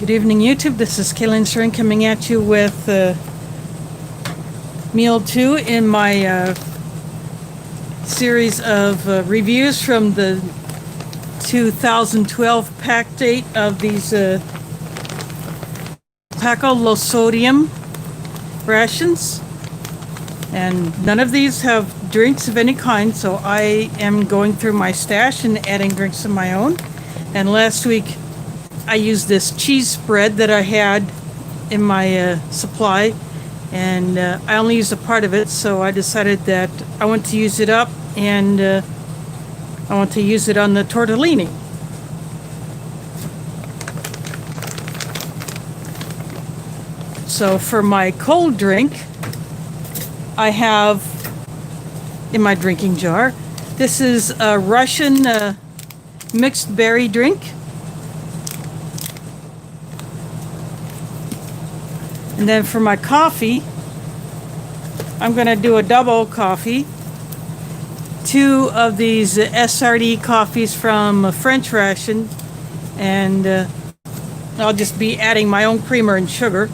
Good evening, YouTube. This is Kaylin String coming at you with Meal 2 in my series of reviews from the 2012 pack date of these Sopacko low sodium rations. And none of these have drinks of any kind, so I am going through my stash and adding drinks of my own. And last week I used this cheese spread that I had in my supply, and I only used a part of it, so I decided that I want to use it up, and I want to use it on the tortellini. So for my cold drink, I have in my drinking jar, this is a Russian mixed berry drink. And then for my coffee, I'm going to do a double coffee. 2 of these SRD coffees from French Ration, and I'll just be adding my own creamer and sugar.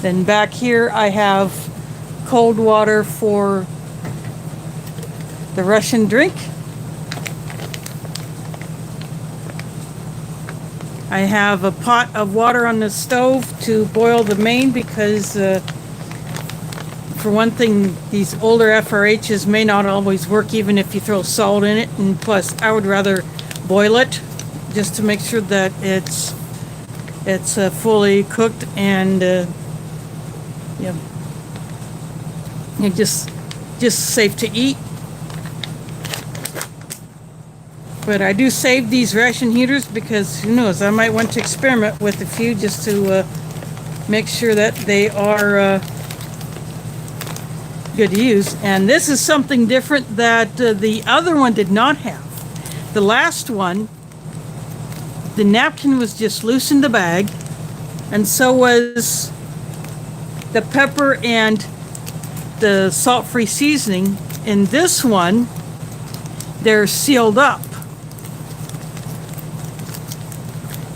Then back here I have cold water for the Russian drink. I have a pot of water on the stove to boil the main because, for one thing, these older FRHs may not always work even if you throw salt in it, and plus I would rather boil it just to make sure that it's fully cooked and yeah, just safe to eat. But I do save these ration heaters because who knows, I might want to experiment with a few just to make sure that they are good to use. And this is something different that the other one did not have. The last one, the napkin was just loose in the bag, and so was the pepper and the salt-free seasoning. In this one, they're sealed up.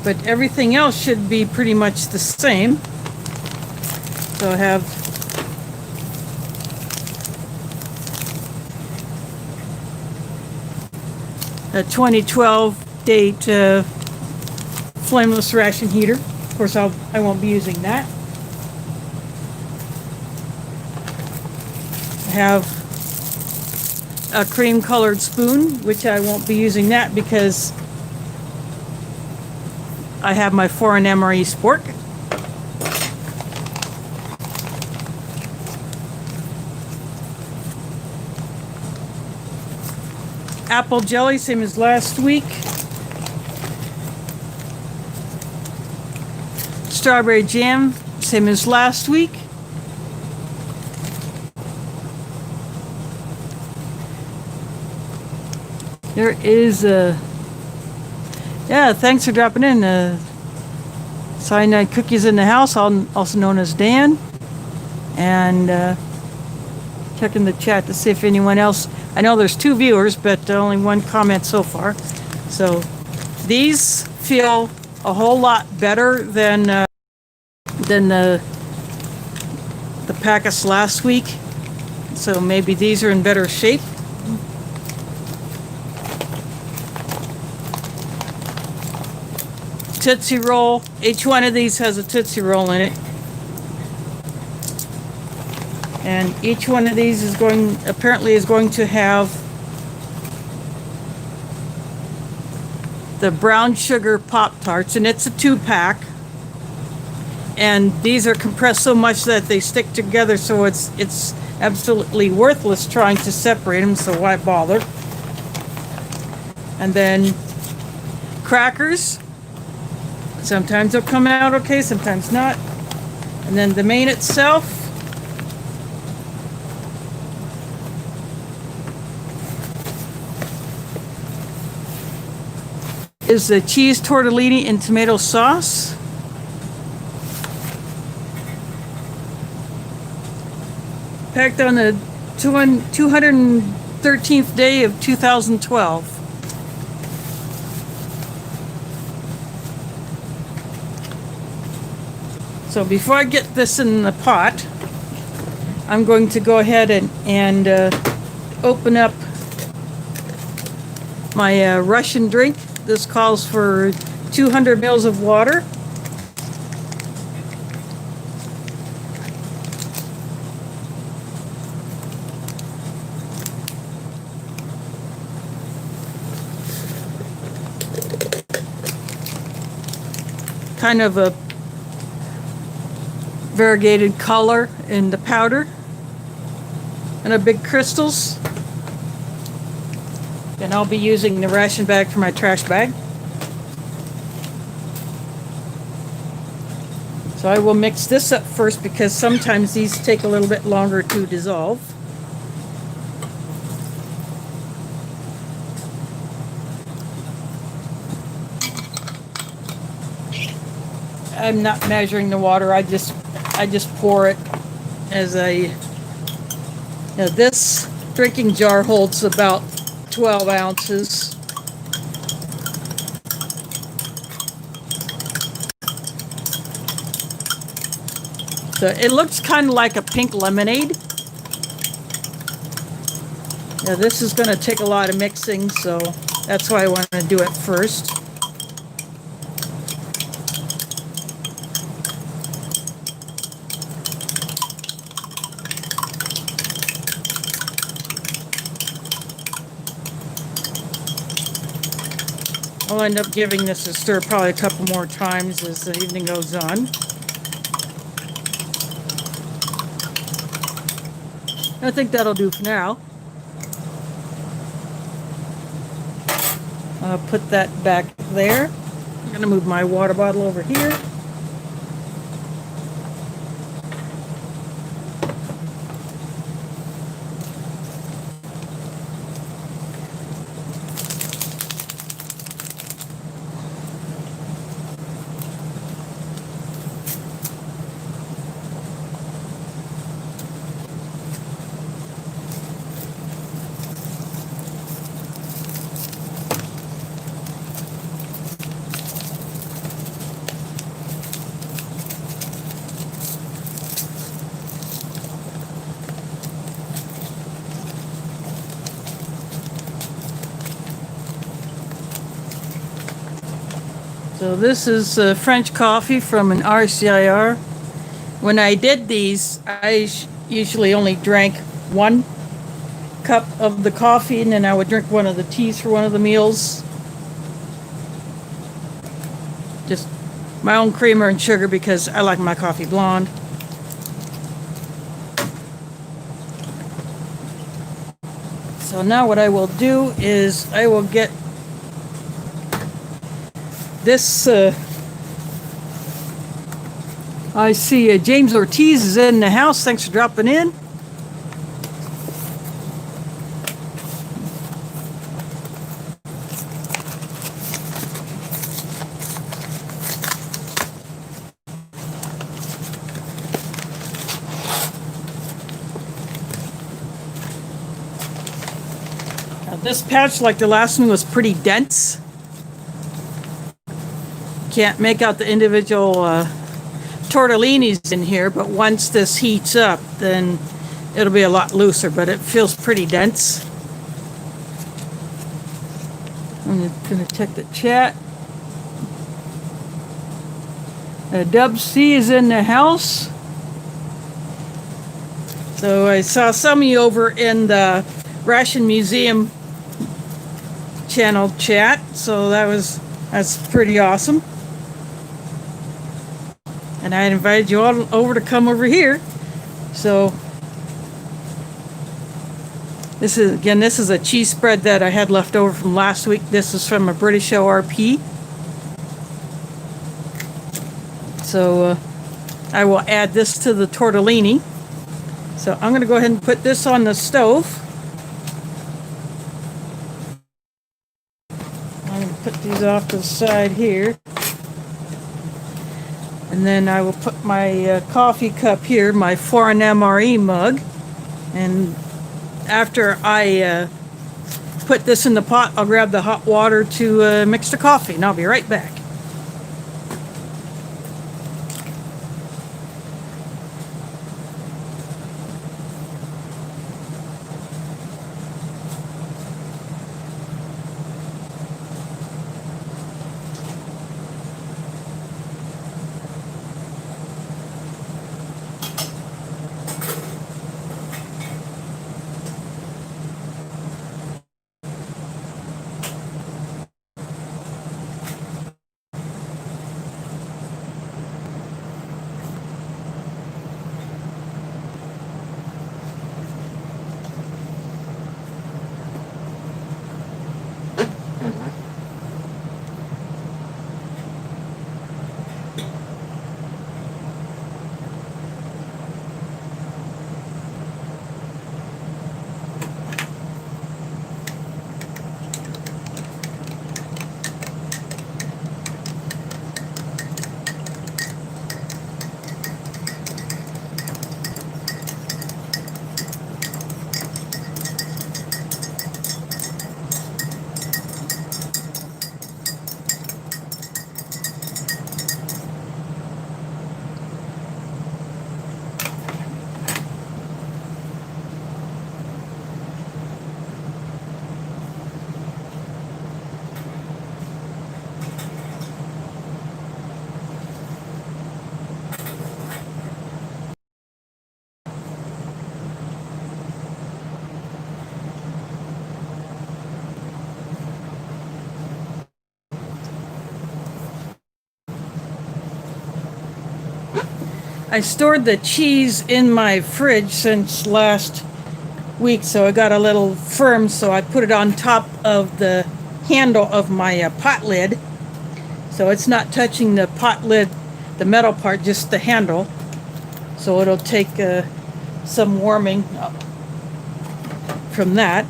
But everything else should be pretty much the same. So I have a 2012 date flameless ration heater. Of course, I won't be using that. I have a cream colored spoon, which I won't be using that because I have my foreign MRE spork. Apple jelly, same as last week. Strawberry jam, same as last week. There is a yeah, thanks for dropping in. Cyanide Cookies in the House, also known as Dan. And checking the chat to see if anyone else. I know there's 2 viewers, but only 1 comment so far. So these feel a whole lot better than the packets last week. So maybe these are in better shape. Tootsie Roll. Each one of these has a Tootsie Roll in it. And each one of these is going to have the brown sugar Pop-Tarts, and it's a 2-pack. And these are compressed so much that they stick together, so it's absolutely worthless trying to separate them, so why bother? And then crackers. Sometimes they'll come out okay, sometimes not. And then the main itself is the cheese tortellini and tomato sauce. Packed on the 213th day of 2012. So before I get this in the pot, I'm going to go ahead and open up my Russian drink. This calls for 200 mils of water. Kind of a variegated color in the powder, and a big crystals. And I'll be using the ration bag for my trash bag. So I will mix this up first because sometimes these take a little bit longer to dissolve. I'm not measuring the water. I just pour it as this drinking jar holds about 12 ounces. So it looks kind of like a pink lemonade. Now this is going to take a lot of mixing, so that's why I want to do it first. I'll end up giving this a stir probably a couple more times as the evening goes on. I think that'll do for now. I'll put that back there. I'm going to move my water bottle over here. So this is French coffee from an RCIR. When I did these, I usually only drank 1 cup of the coffee, and then I would drink one of the teas for one of the meals. Just my own creamer and sugar because I like my coffee blonde. So now what I will do is I will get this, I see James Ortiz is in the house. Thanks for dropping in. Now this patch, like the last one, was pretty dense. Can't make out the individual tortellinis in here, but once this heats up, then it'll be a lot looser, but it feels pretty dense. I'm going to check the chat. Dub C is in the house. So I saw some of you over in the Ration Museum channel chat, so that's pretty awesome. And I invited you all over to come over here. So this is a cheese spread that I had left over from last week. This is from a British ORP. So I will add this to the tortellini. So I'm going to go ahead and put this on the stove. I'm going to put these off to the side here. And then I will put my coffee cup here, my Foreign MRE mug. And after I put this in the pot, I'll grab the hot water to mix the coffee, and I'll be right back. I stored the cheese in my fridge since last week, so it got a little firm, so I put it on top of the handle of my pot lid. So it's not touching the pot lid, the metal part, just the handle. So it'll take some warming from that.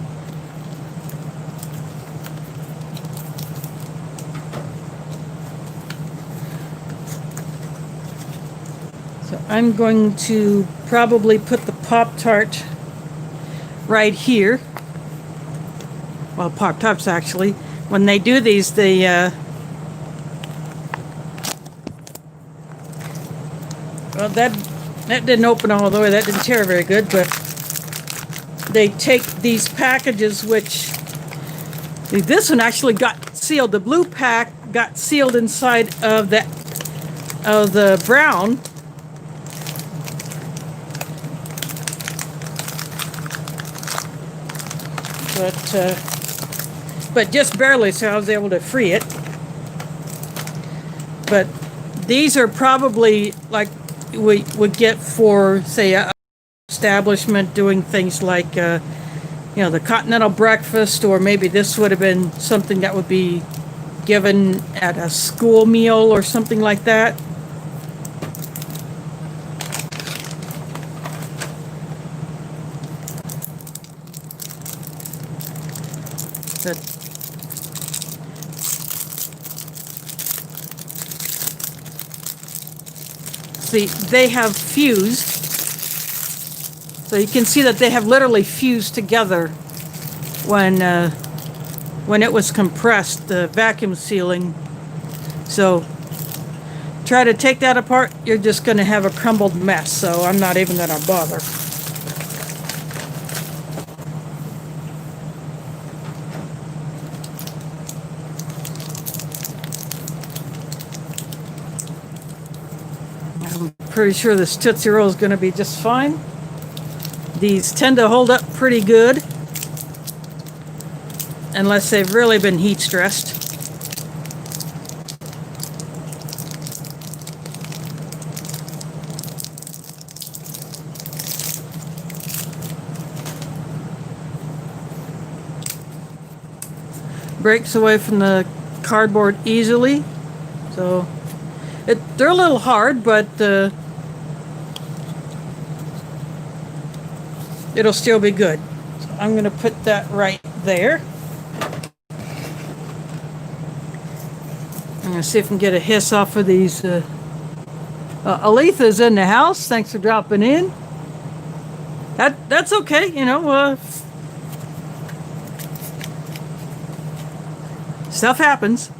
So I'm going to probably put the Pop-Tart right here. Well, Pop-Tarts actually. When they do these, they well, that didn't open all the way. That didn't tear very good, but they take these packages, which this one actually got sealed. The blue pack got sealed inside of the brown. But just barely, so I was able to free it. But these are probably like we would get for, say, a establishment doing things like, the continental breakfast, or maybe this would have been something that would be given at a school meal or something like that. But see, they have fused. So you can see that they have literally fused together when it was compressed, the vacuum sealing. So try to take that apart, you're just going to have a crumbled mess. So I'm not even going to bother. I'm pretty sure this Tootsie Roll is going to be just fine. These tend to hold up pretty good, unless they've really been heat stressed. Breaks away from the cardboard easily, so they're a little hard, but it'll still be good. So I'm going to put that right there. I'm going to see if I can get a hiss off of these. Aletha's in the house. Thanks for dropping in. That's okay, stuff happens.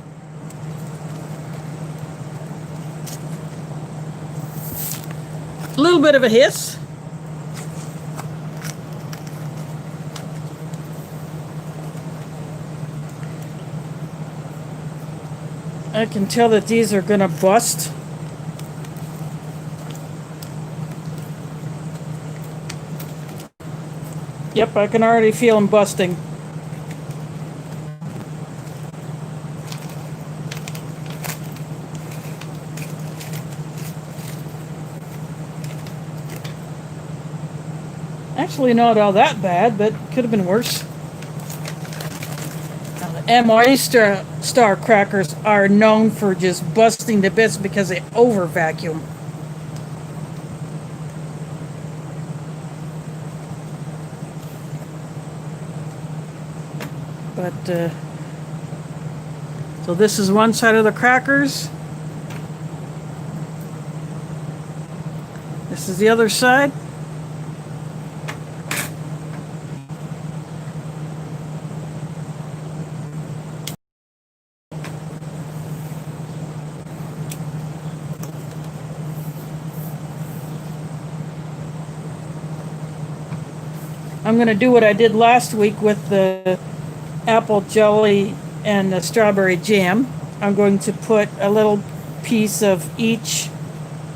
A little bit of a hiss. I can tell that these are going to bust. Yep, I can already feel them busting. Actually, not all that bad, but could have been worse. Now, the MRE Star crackers are known for just busting to bits because they over vacuum. But so this is one side of the crackers. This is the other side. I'm going to do what I did last week with the apple jelly and the strawberry jam. I'm going to put a little piece of each,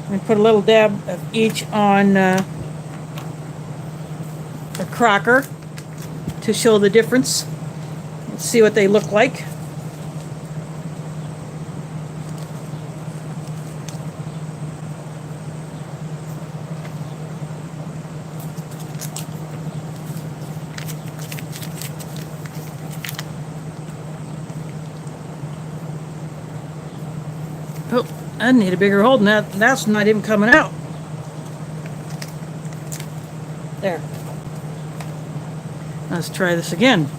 and put a little dab of each on a cracker to show the difference. Let's see what they look like. I need a bigger hole than that. That's not even coming out. There. Let's try this again.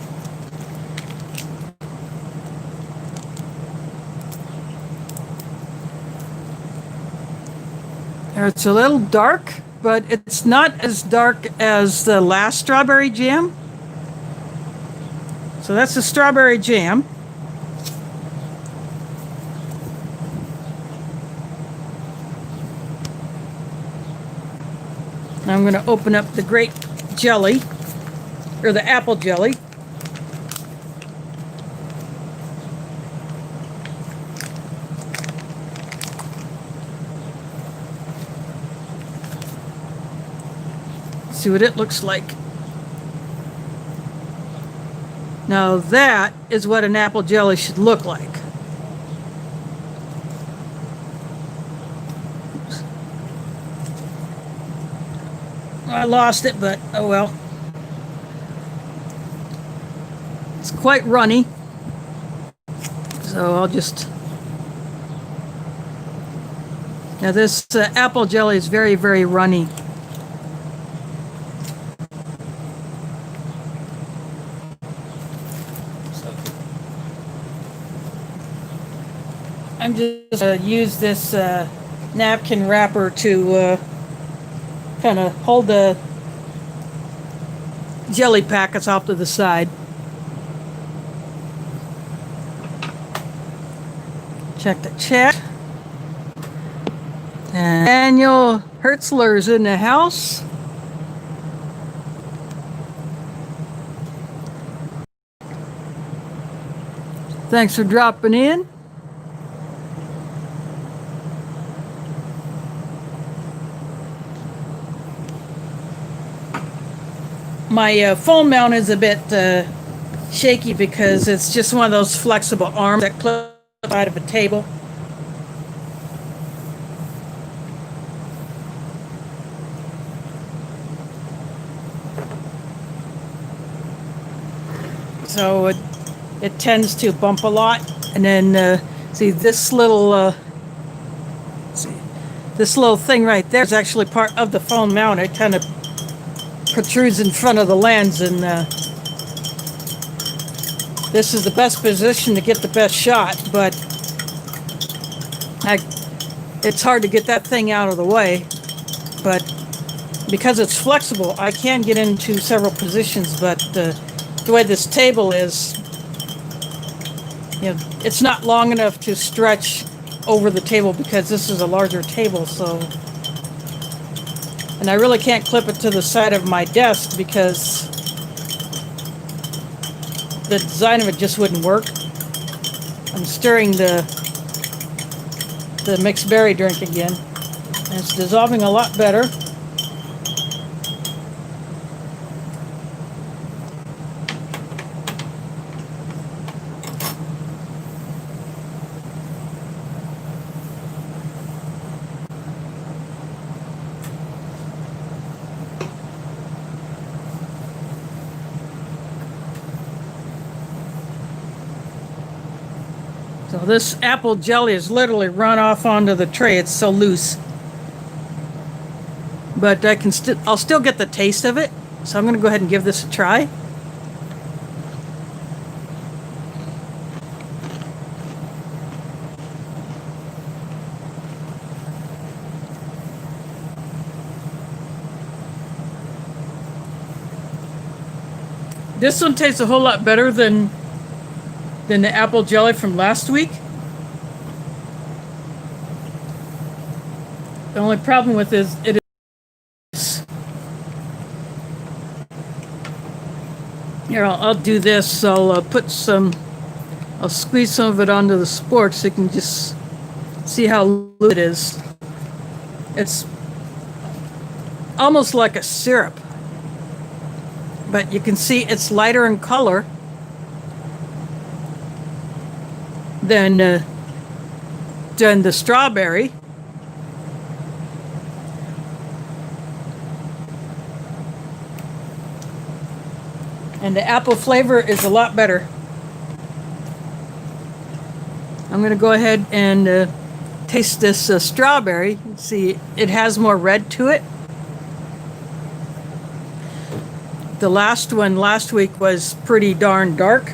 It's a little dark, but it's not as dark as the last strawberry jam. So that's the strawberry jam. Now I'm going to open up the grape jelly, or the apple jelly. See what it looks like. Now that is what an apple jelly should look like. Oops. I lost it, but oh well. It's quite runny, so I'll just... Now this apple jelly is very, very runny. I'm just use this napkin wrapper to kind of hold the jelly packets off to the side. Check the chat. And Daniel Hertzler's in the house. Thanks for dropping in. My phone mount is a bit shaky because it's just one of those flexible arms that clip out of a table. So it tends to bump a lot. And then see this little thing right there is actually part of the phone mount. It kind of protrudes in front of the lens, and this is the best position to get the best shot, but it's hard to get that thing out of the way. But because it's flexible, I can get into several positions, but the way this table is, you know, it's not long enough to stretch over the table because this is a larger table, so... And I really can't clip it to the side of my desk because the design of it just wouldn't work. I'm stirring the mixed berry drink again, and it's dissolving a lot better. So this apple jelly is literally run off onto the tray. It's so loose. But I'll still get the taste of it. So I'm going to go ahead and give this a try. This one tastes a whole lot better than the apple jelly from last week. The only problem with it is here. I'll do this. I'll I'll squeeze some of it onto the spork so you can just see how loose it is. It's almost like a syrup, but you can see it's lighter in color than the strawberry. And the apple flavor is a lot better. I'm going to go ahead and taste this strawberry. See, it has more red to it. The last one last week was pretty darn dark.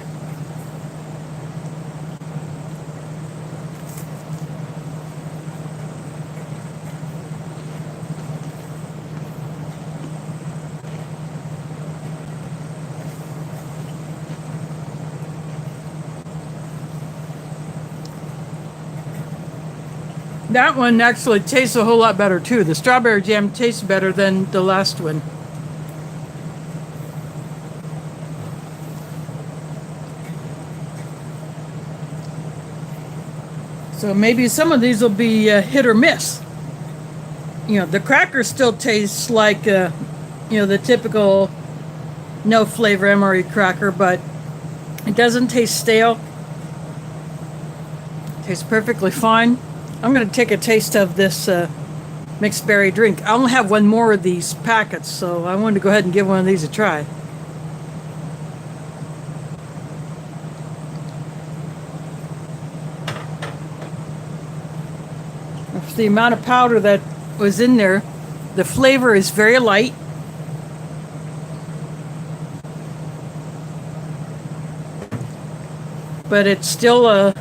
That one actually tastes a whole lot better too. The strawberry jam tastes better than the last one. So maybe some of these will be hit or miss. You know, the cracker still tastes like, the typical no flavor emery cracker, but it doesn't taste stale. It tastes perfectly fine. I'm going to take a taste of this mixed berry drink. I only have one more of these packets, so I wanted to go ahead and give one of these a try. For the amount of powder that was in there, the flavor is very light. But it's still a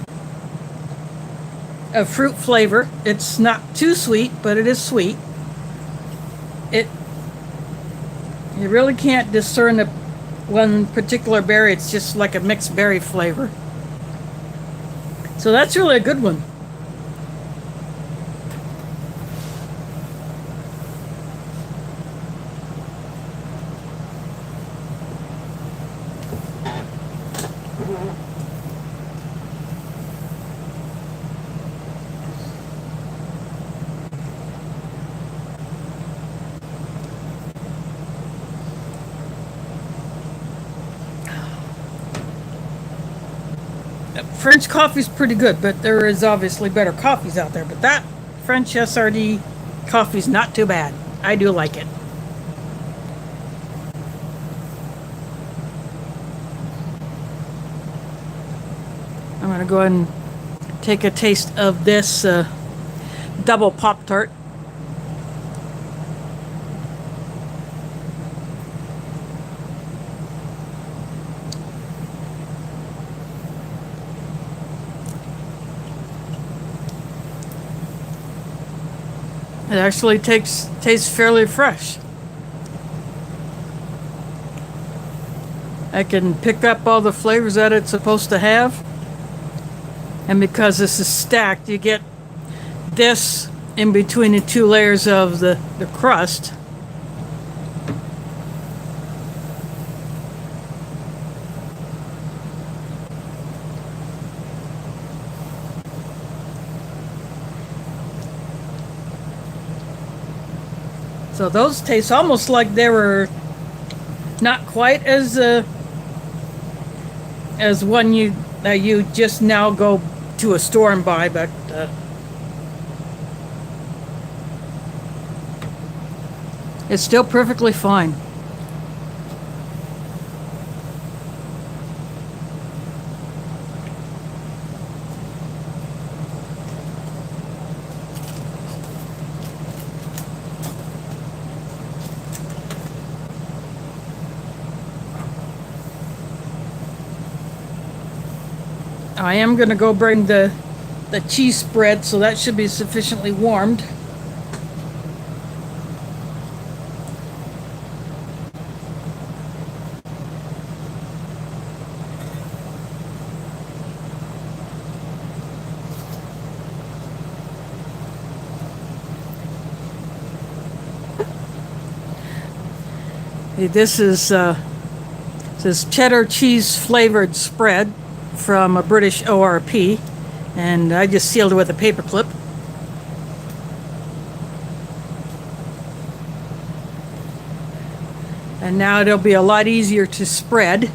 fruit flavor. It's not too sweet, but it is sweet. You really can't discern one particular berry. It's just like a mixed berry flavor. So that's really a good one. French coffee's pretty good, but there is obviously better coffees out there. But that French SRD coffee's not too bad. I do like it. I'm going to go ahead and take a taste of this double Pop-Tart. It actually tastes fairly fresh. I can pick up all the flavors that it's supposed to have. And because this is stacked, you get this in between the two layers of the crust. So those taste almost like they were not quite as one you just now go to a store and buy, but it's still perfectly fine. I am going to go bring the cheese spread, so that should be sufficiently warmed. This is cheddar cheese flavored spread from a British ORP, and I just sealed it with a paper clip. And now it'll be a lot easier to spread.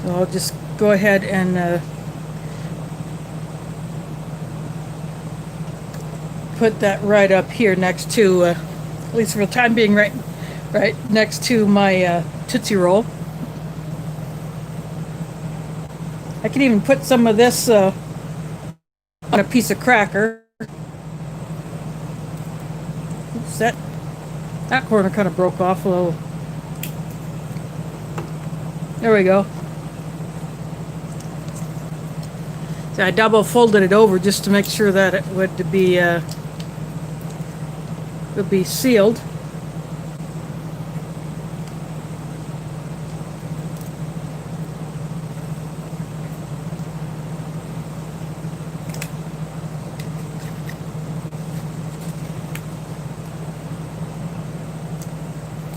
So I'll just go ahead and put that right up here next to, at least for the time being, right next to my Tootsie Roll. I can even put some of this on a piece of cracker. Oops, that corner kind of broke off a little. There we go. So I double folded it over just to make sure that it would be sealed.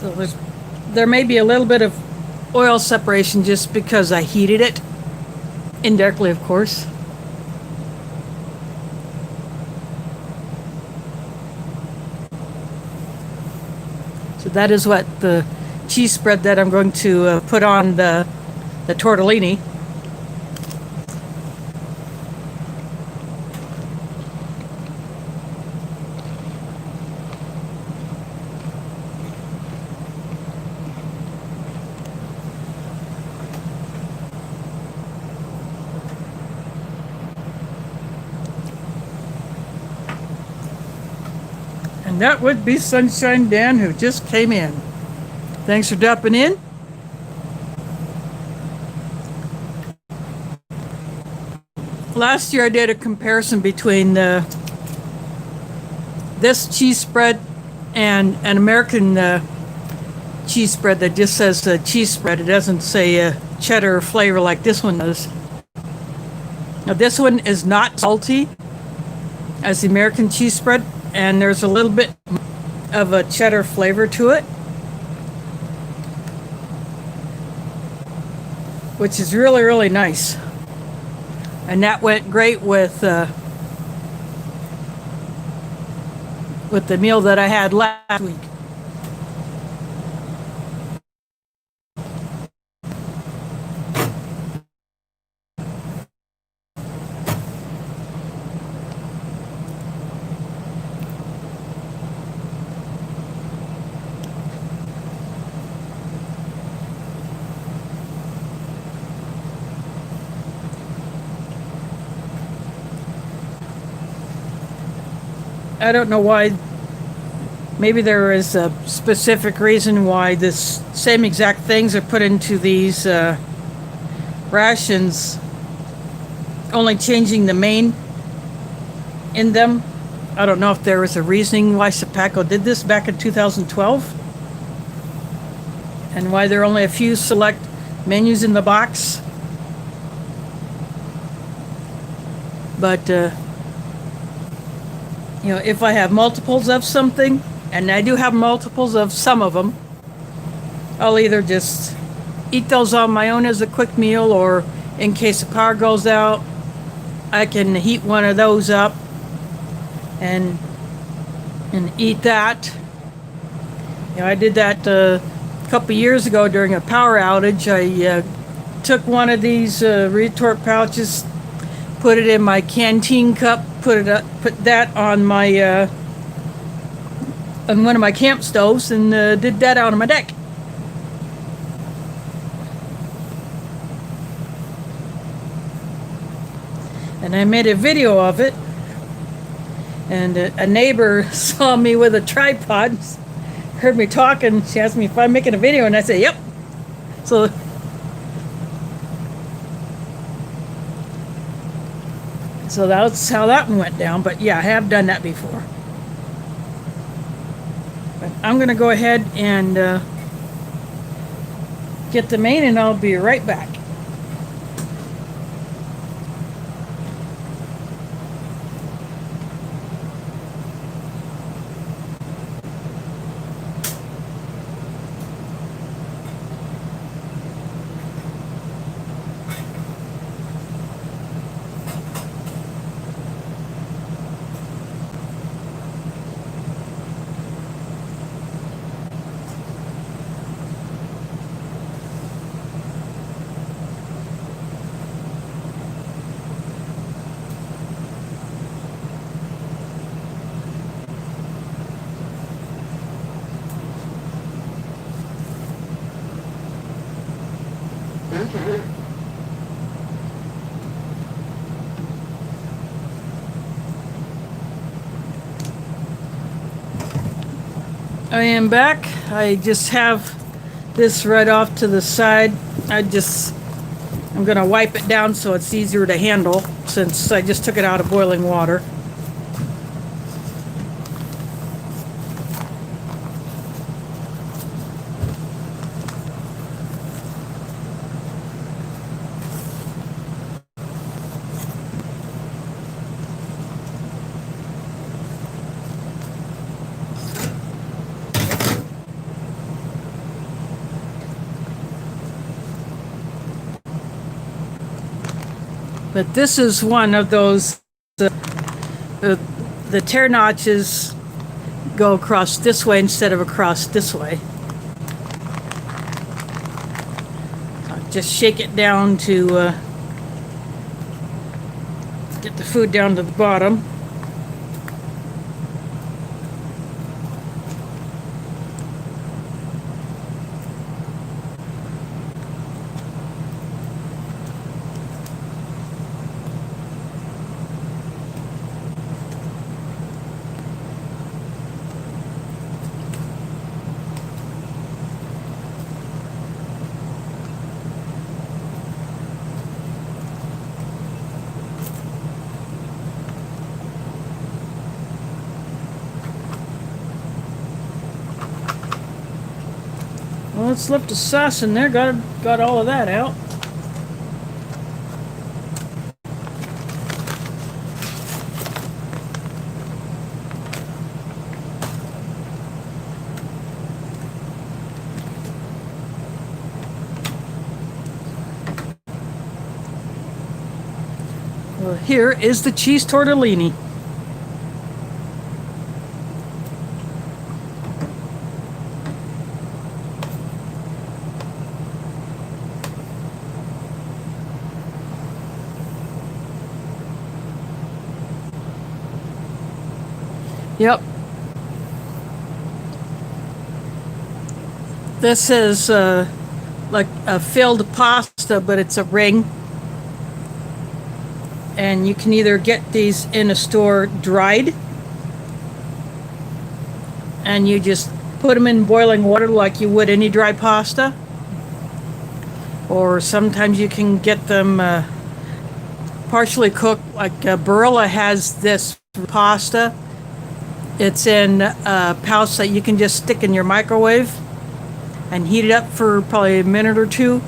So there may be a little bit of oil separation just because I heated it, indirectly of course. So that is what the cheese spread that I'm going to put on the tortellini. And that would be Sunshine Dan, who just came in. Thanks for dropping in. Last year I did a comparison between this cheese spread and an American cheese spread that just says cheese spread. It doesn't say cheddar flavor like this one does. Now this one is not salty as the American cheese spread, and there's a little bit of a cheddar flavor to it, which is really, really nice. And that went great with the meal that I had last week. I don't know why. Maybe there is a specific reason why this same exact things are put into these rations, only changing the main in them. I don't know if there was a reasoning why Sopacko did this back in 2012, and why there are only a few select menus in the box. But if I have multiples of something, and I do have multiples of some of them, I'll either just eat those on my own as a quick meal, or in case the power goes out, I can heat one of those up and eat that. I did that a couple years ago during a power outage. I took one of these retort pouches, put it in my canteen cup, put that on my on one of my camp stoves, and did that out on my deck. And I made a video of it, and a neighbor saw me with a tripod, heard me talking. She asked me if I'm making a video, and I said, yep. So that's how that one went down. But yeah, I have done that before. But I'm going to go ahead and get the main, and I'll be right back. I am back. I just have this right off to the side. I'm gonna wipe it down so it's easier to handle since I just took it out of boiling water. But this is one of those, the tear notches go across this way instead of across this way. So just shake it down to get the food down to the bottom. Well, let's left the sauce in there. Got all of that out. Well, here is the cheese tortellini. Yep. This is like a filled pasta, but it's a ring. And you can either get these in a store dried, and you just put them in boiling water like you would any dry pasta. Or sometimes you can get them partially cooked, like Barilla has this pasta. It's in a pouch that you can just stick in your microwave and heat it up for probably a minute or two.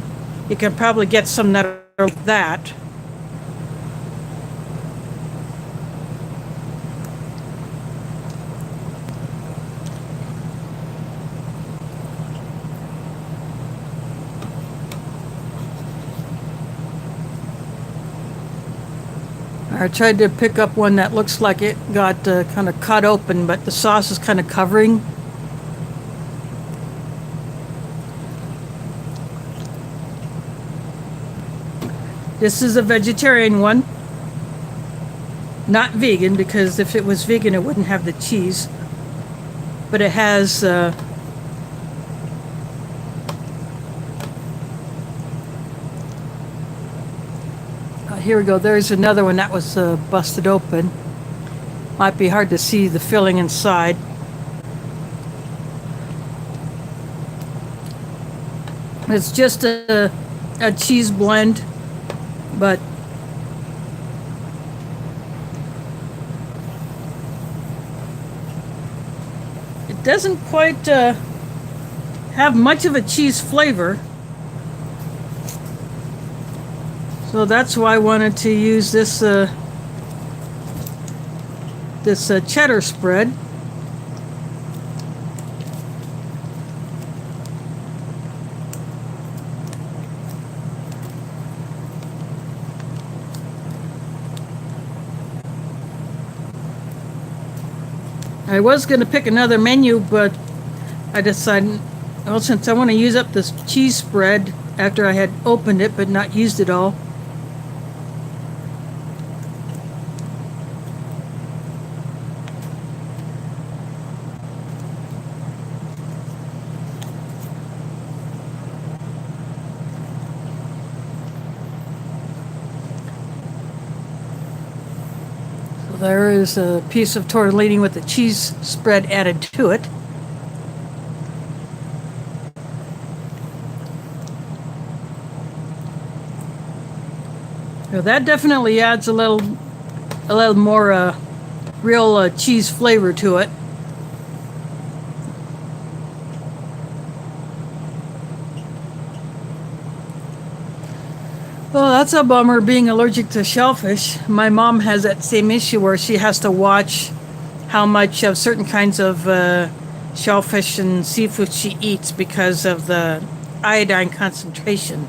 You can probably get some that are like that. I tried to pick up one that looks like it got kind of cut open, but the sauce is kind of covering. This is a vegetarian one. Not vegan, because if it was vegan it wouldn't have the cheese. But it has here we go. There's another one that was busted open. Might be hard to see the filling inside. It's just a cheese blend, but it doesn't quite have much of a cheese flavor. So that's why I wanted to use this cheddar spread. I was going to pick another menu, but I decided, well, since I want to use up this cheese spread after I had opened it but not used it all. There is a piece of tortellini with the cheese spread added to it. Now that definitely adds a little more real cheese flavor to it. Well, that's a bummer, being allergic to shellfish. My mom has that same issue where she has to watch how much of certain kinds of shellfish and seafood she eats because of the iodine concentration.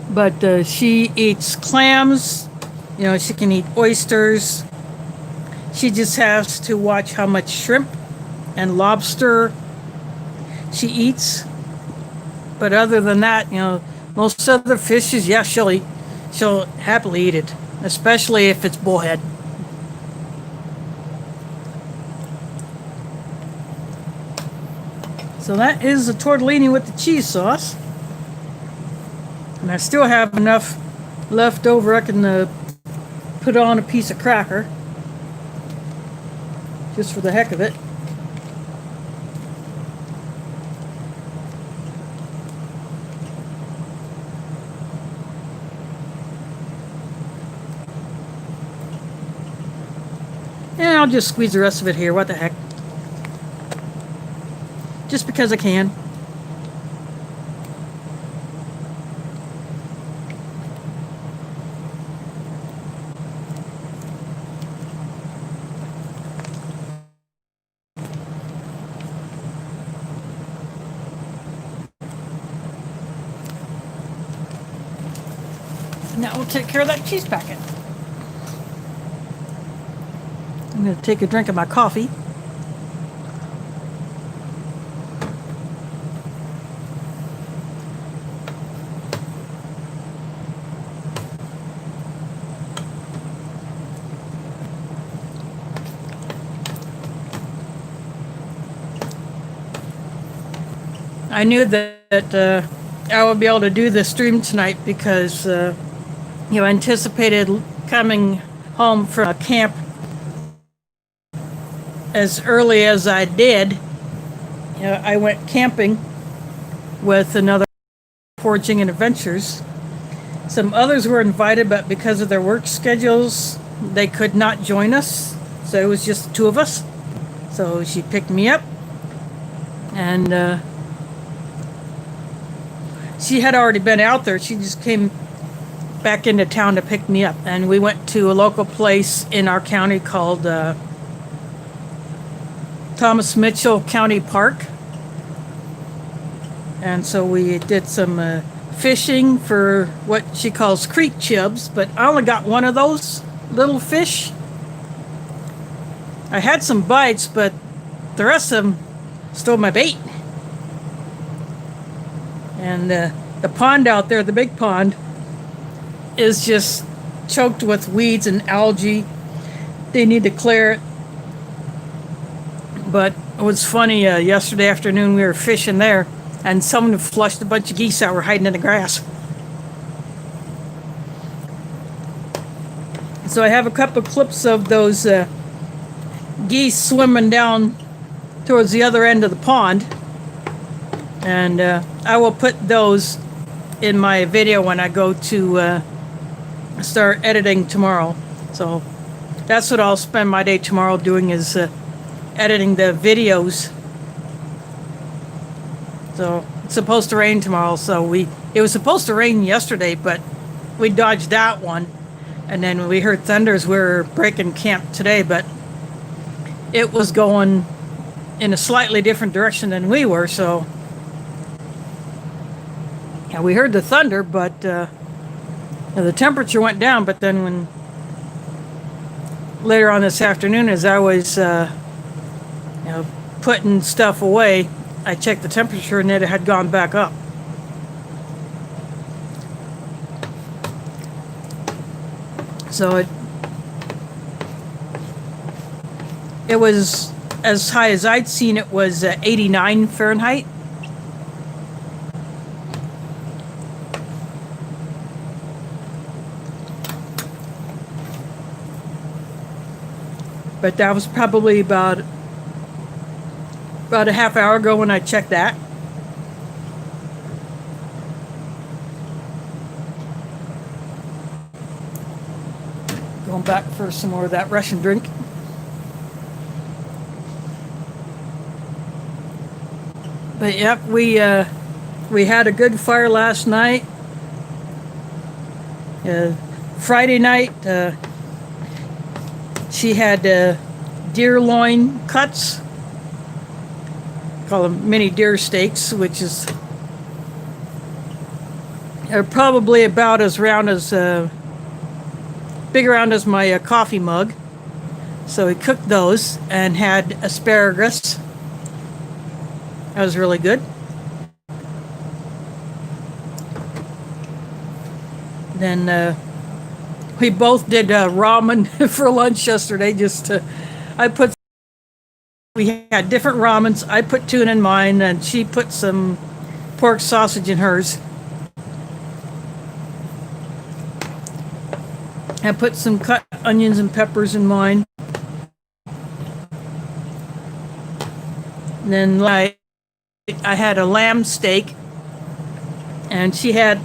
But she eats clams, she can eat oysters. She just has to watch how much shrimp and lobster she eats. But other than that, most other fishes, yeah, she'll happily eat it, especially if it's bullhead. So that is the tortellini with the cheese sauce. And I still have enough left over. I can put on a piece of cracker just for the heck of it. And I'll just squeeze the rest of it here. What the heck? Just because I can. Now we'll take care of that cheese packet. I'm going to take a drink of my coffee. I knew that I would be able to do the stream tonight because anticipated coming home from camp as early as I did. I went camping with another Foraging and Adventures. Some others were invited, but because of their work schedules, they could not join us. So it was just the two of us. So she picked me up, and she had already been out there. She just came back into town to pick me up, and we went to a local place in our county called Thomas Mitchell County Park. And so we did some fishing for what she calls creek chibs, but I only got one of those little fish. I had some bites, but the rest of them stole my bait. And the pond out there, the big pond, is just choked with weeds and algae. They need to clear it. But it was funny, yesterday afternoon we were fishing there, and someone flushed a bunch of geese that were hiding in the grass. So I have a couple of clips of those geese swimming down towards the other end of the pond. And I will put those in my video when I go to start editing tomorrow. So that's what I'll spend my day tomorrow doing, is editing the videos. So it's supposed to rain tomorrow, so it was supposed to rain yesterday, but we dodged that one. And then we heard thunders. We were breaking camp today, but it was going in a slightly different direction than we were, so yeah, we heard the thunder, but the temperature went down. But then when later on this afternoon, as I was putting stuff away, I checked the temperature and it had gone back up. So it was as high as I'd seen. It was 89 Fahrenheit. But that was probably about a half hour ago when I checked that. Going back for some more of that Russian drink. But yep, we had a good fire last night. Friday night, she had deer loin cuts. Call them mini deer steaks, which is are probably about as round as big around as my coffee mug. So we cooked those and had asparagus. That was really good. Then we both did ramen for lunch yesterday. We had different ramens. I put tuna in mine, and she put some pork sausage in hers. I put some cut onions and peppers in mine. And then I had a lamb steak, and she had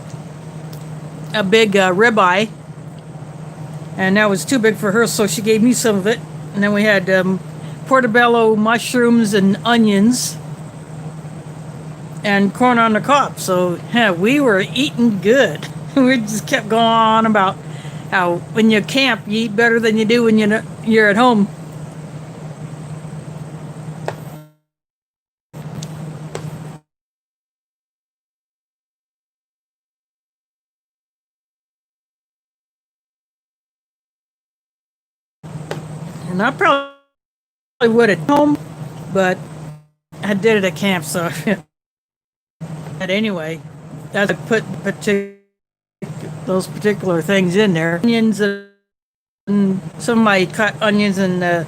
a big ribeye, and that was too big for her, so she gave me some of it. And then we had portobello mushrooms and onions and corn on the cob. So yeah, we were eating good. We just kept going on about how when you camp, you eat better than you do when you're at home. And I probably would at home, but I did it at camp, so. But anyway, I put those particular things in there. Onions and some of my cut onions and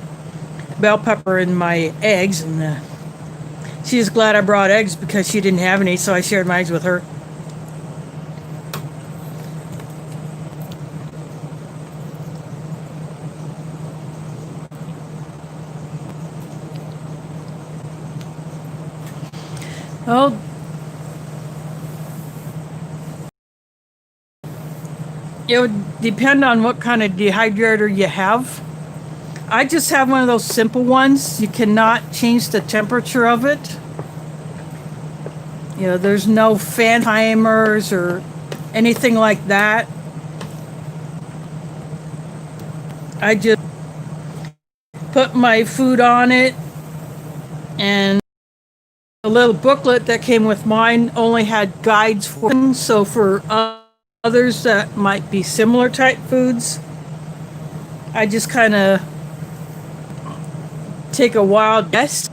bell pepper in my eggs, and she's glad I brought eggs because she didn't have any, so I shared my eggs with her. Oh, it would depend on what kind of dehydrator you have. I just have one of those simple ones. You cannot change the temperature of it. You know, there's no fan timers or anything like that. I just put my food on it, and a little booklet that came with mine only had guides for them. So for others that might be similar type foods, I just kind of take a wild guess.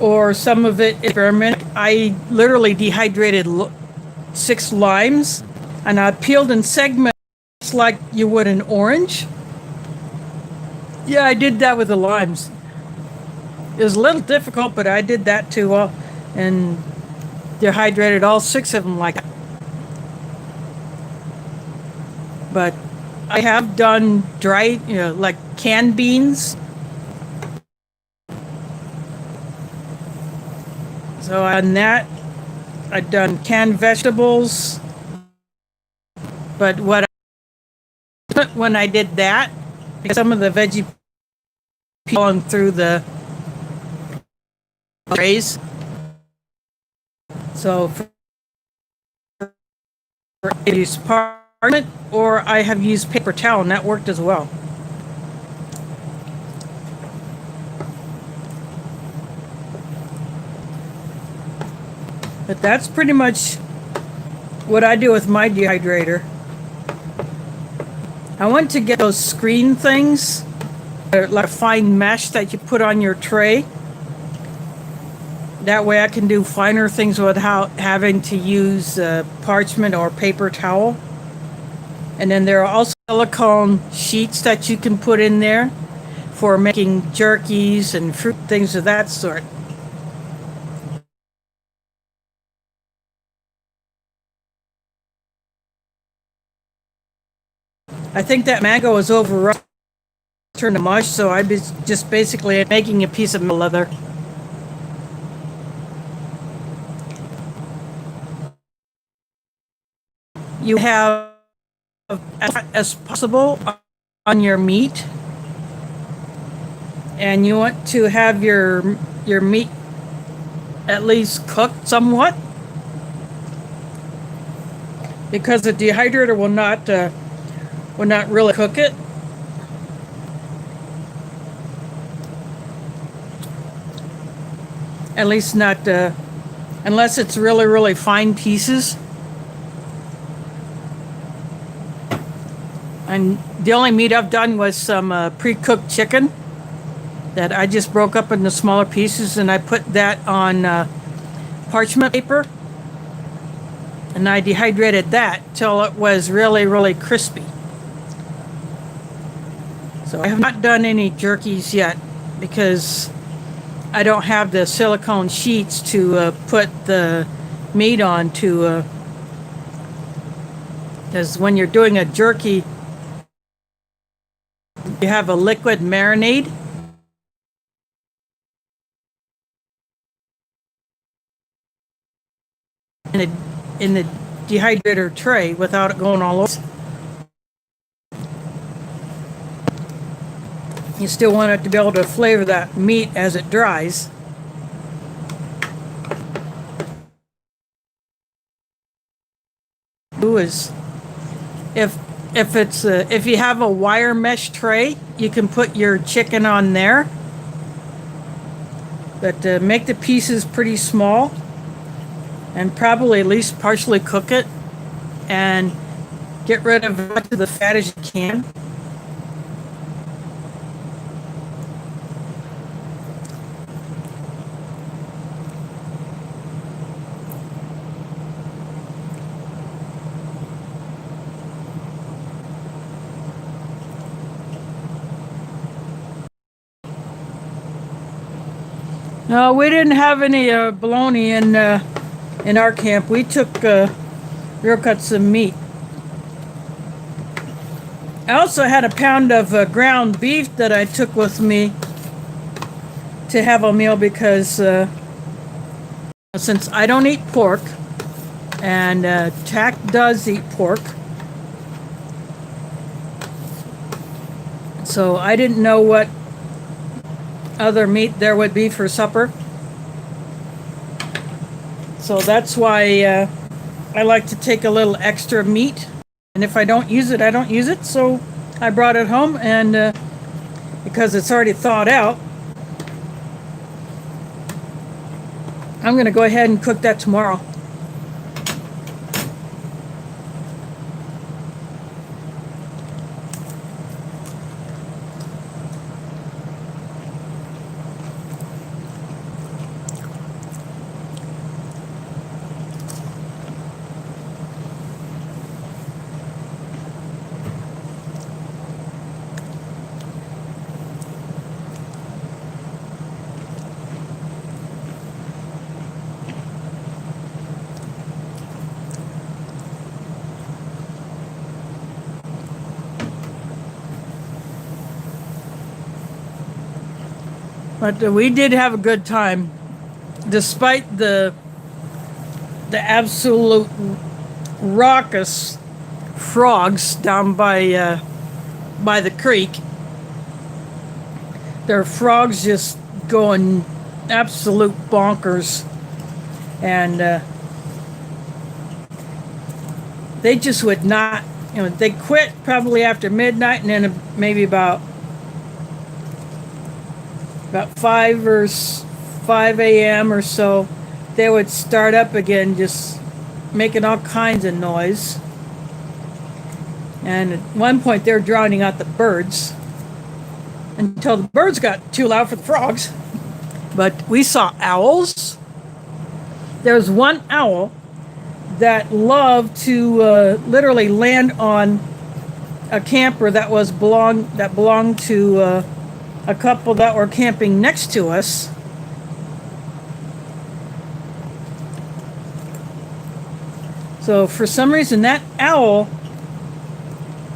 Or some of it experiment. I literally dehydrated 6 limes, and I peeled in segments like you would an orange. Yeah, I did that with the limes. It was a little difficult, but I did that too, and dehydrated all 6 of them like that. But I have done dried, like canned beans. So on that, I've done canned vegetables. But when I did that, because some of the veggie falling through the trays. So I use parchment, or I have used paper towel, and that worked as well. But that's pretty much what I do with my dehydrator. I want to get those screen things, like a fine mesh that you put on your tray. That way I can do finer things without having to use parchment or paper towel. And then there are also silicone sheets that you can put in there for making jerkies and fruit things of that sort. I think that mango was overripe, turned to mush, so I was just basically making a piece of leather. You have as possible on your meat, and you want to have your meat at least cooked somewhat, because the dehydrator will not really cook it. At least not unless it's really fine pieces. And the only meat I've done was some pre-cooked chicken that I just broke up into smaller pieces, and I put that on parchment paper, and I dehydrated that till it was really crispy. So I have not done any jerkies yet because I don't have the silicone sheets to put the meat on to, because when you're doing a jerky, you have a liquid marinade. In the dehydrator tray without it going all over. You still want it to be able to flavor that meat as it dries. If you have a wire mesh tray, you can put your chicken on there, but make the pieces pretty small, and probably at least partially cook it, and get rid of as much of the fat as you can. No, we didn't have any bologna in our camp. We took real cuts of meat. I also had a pound of ground beef that I took with me to have a meal because since I don't eat pork, and Tack does eat pork, so I didn't know what other meat there would be for supper. So that's why I like to take a little extra meat, and if I don't use it, I don't use it. So I brought it home, and because it's already thawed out, I'm going to go ahead and cook that tomorrow. But we did have a good time, despite the absolute raucous frogs down by the creek. There are frogs just going absolute bonkers, and they just would not. They quit probably after midnight, and then maybe about 5 a.m. or so, they would start up again, just making all kinds of noise. And at one point, they were drowning out the birds until the birds got too loud for the frogs. But we saw owls. There was one owl that loved to literally land on a camper that belonged to a couple that were camping next to us. So for some reason, that owl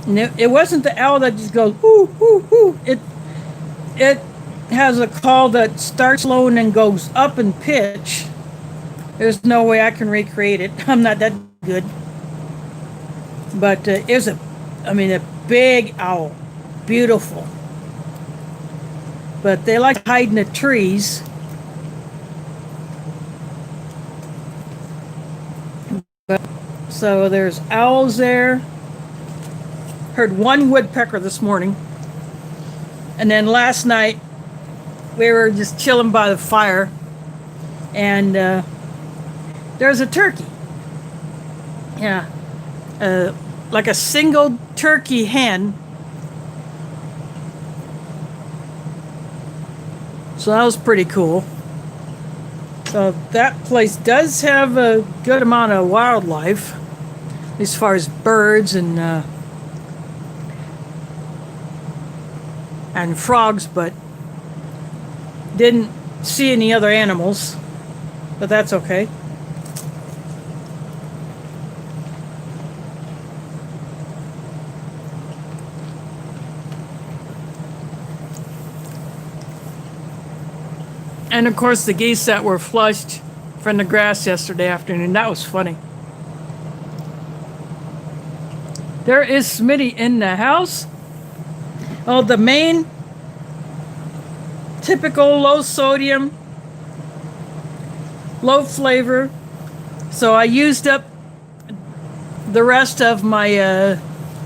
And it wasn't the owl that just goes whoo whoo whoo. It has a call that starts low and then goes up in pitch. There's no way I can recreate it. I'm not that good. But it was a big owl, beautiful. But they like to hide in the trees. So there's owls there. Heard one woodpecker this morning. And then last night, we were just chilling by the fire. And there's a turkey. Yeah. Like a single turkey hen. So that was pretty cool. So that place does have a good amount of wildlife as far as birds and frogs, but didn't see any other animals, but that's okay. And of course the geese that were flushed from the grass yesterday afternoon, that was funny. There is Smitty in the house. Oh, the main typical low sodium, low flavor. So I used up the rest of my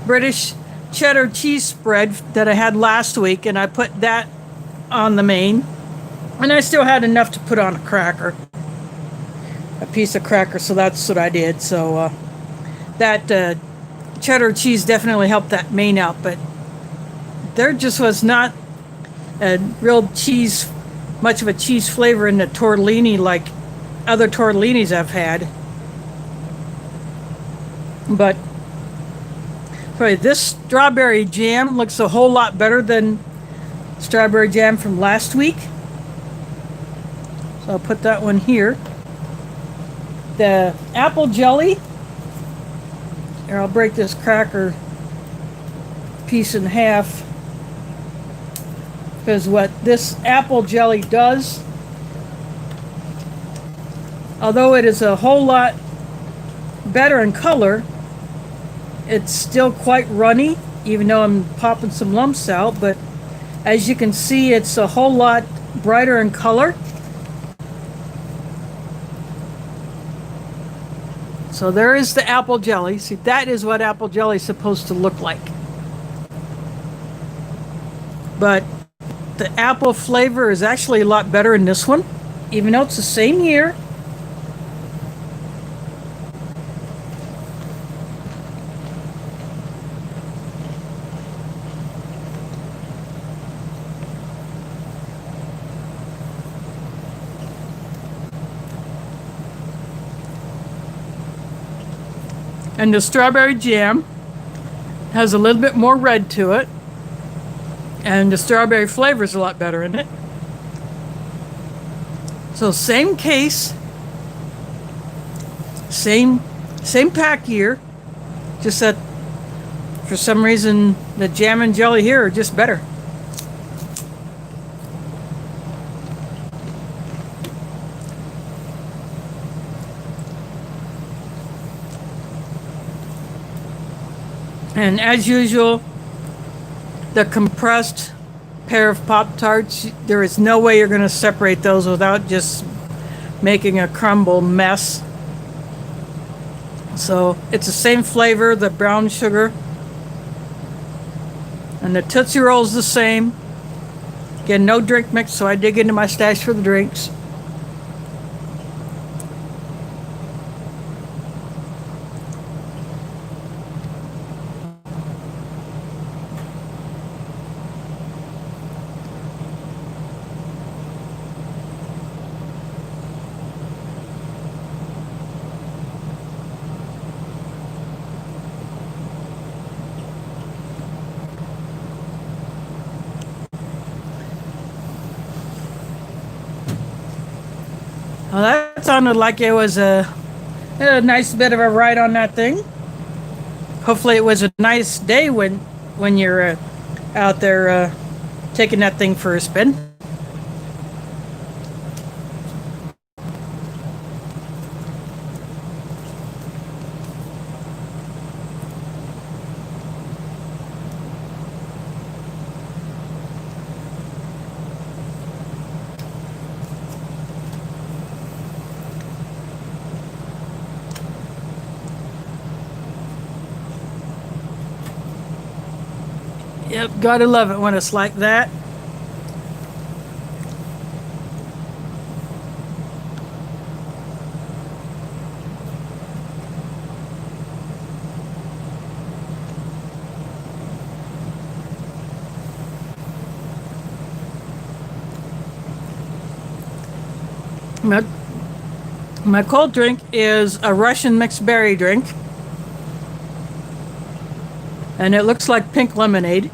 British cheddar cheese spread that I had last week, and I put that on the main. And I still had enough to put on a cracker, a piece of cracker, so that's what I did. So that cheddar cheese definitely helped that main out, but there just was not a real cheese, much of a cheese flavor in the tortellini like other tortellinis I've had. But sorry, this strawberry jam looks a whole lot better than strawberry jam from last week. So I'll put that one here. The apple jelly. Here, I'll break this cracker piece in half. Because what this apple jelly does, although it is a whole lot better in color, it's still quite runny, even though I'm popping some lumps out. But as you can see, it's a whole lot brighter in color. So there is the apple jelly. See, that is what apple jelly is supposed to look like. But the apple flavor is actually a lot better in this one, even though it's the same year. And the strawberry jam has a little bit more red to it. And the strawberry flavor is a lot better in it. So same case, same pack year, just that for some reason the jam and jelly here are just better. And as usual, the compressed pair of Pop-Tarts, there is no way you're going to separate those without just making a crumble mess. So it's the same flavor, the brown sugar. And the Tootsie Roll's the same. Again, no drink mix, so I dig into my stash for the drinks. Well, that sounded like it was a nice bit of a ride on that thing. Hopefully it was a nice day when you're out there taking that thing for a spin. Yep, gotta love it when it's like that. My cold drink is a Russian mixed berry drink. And it looks like pink lemonade.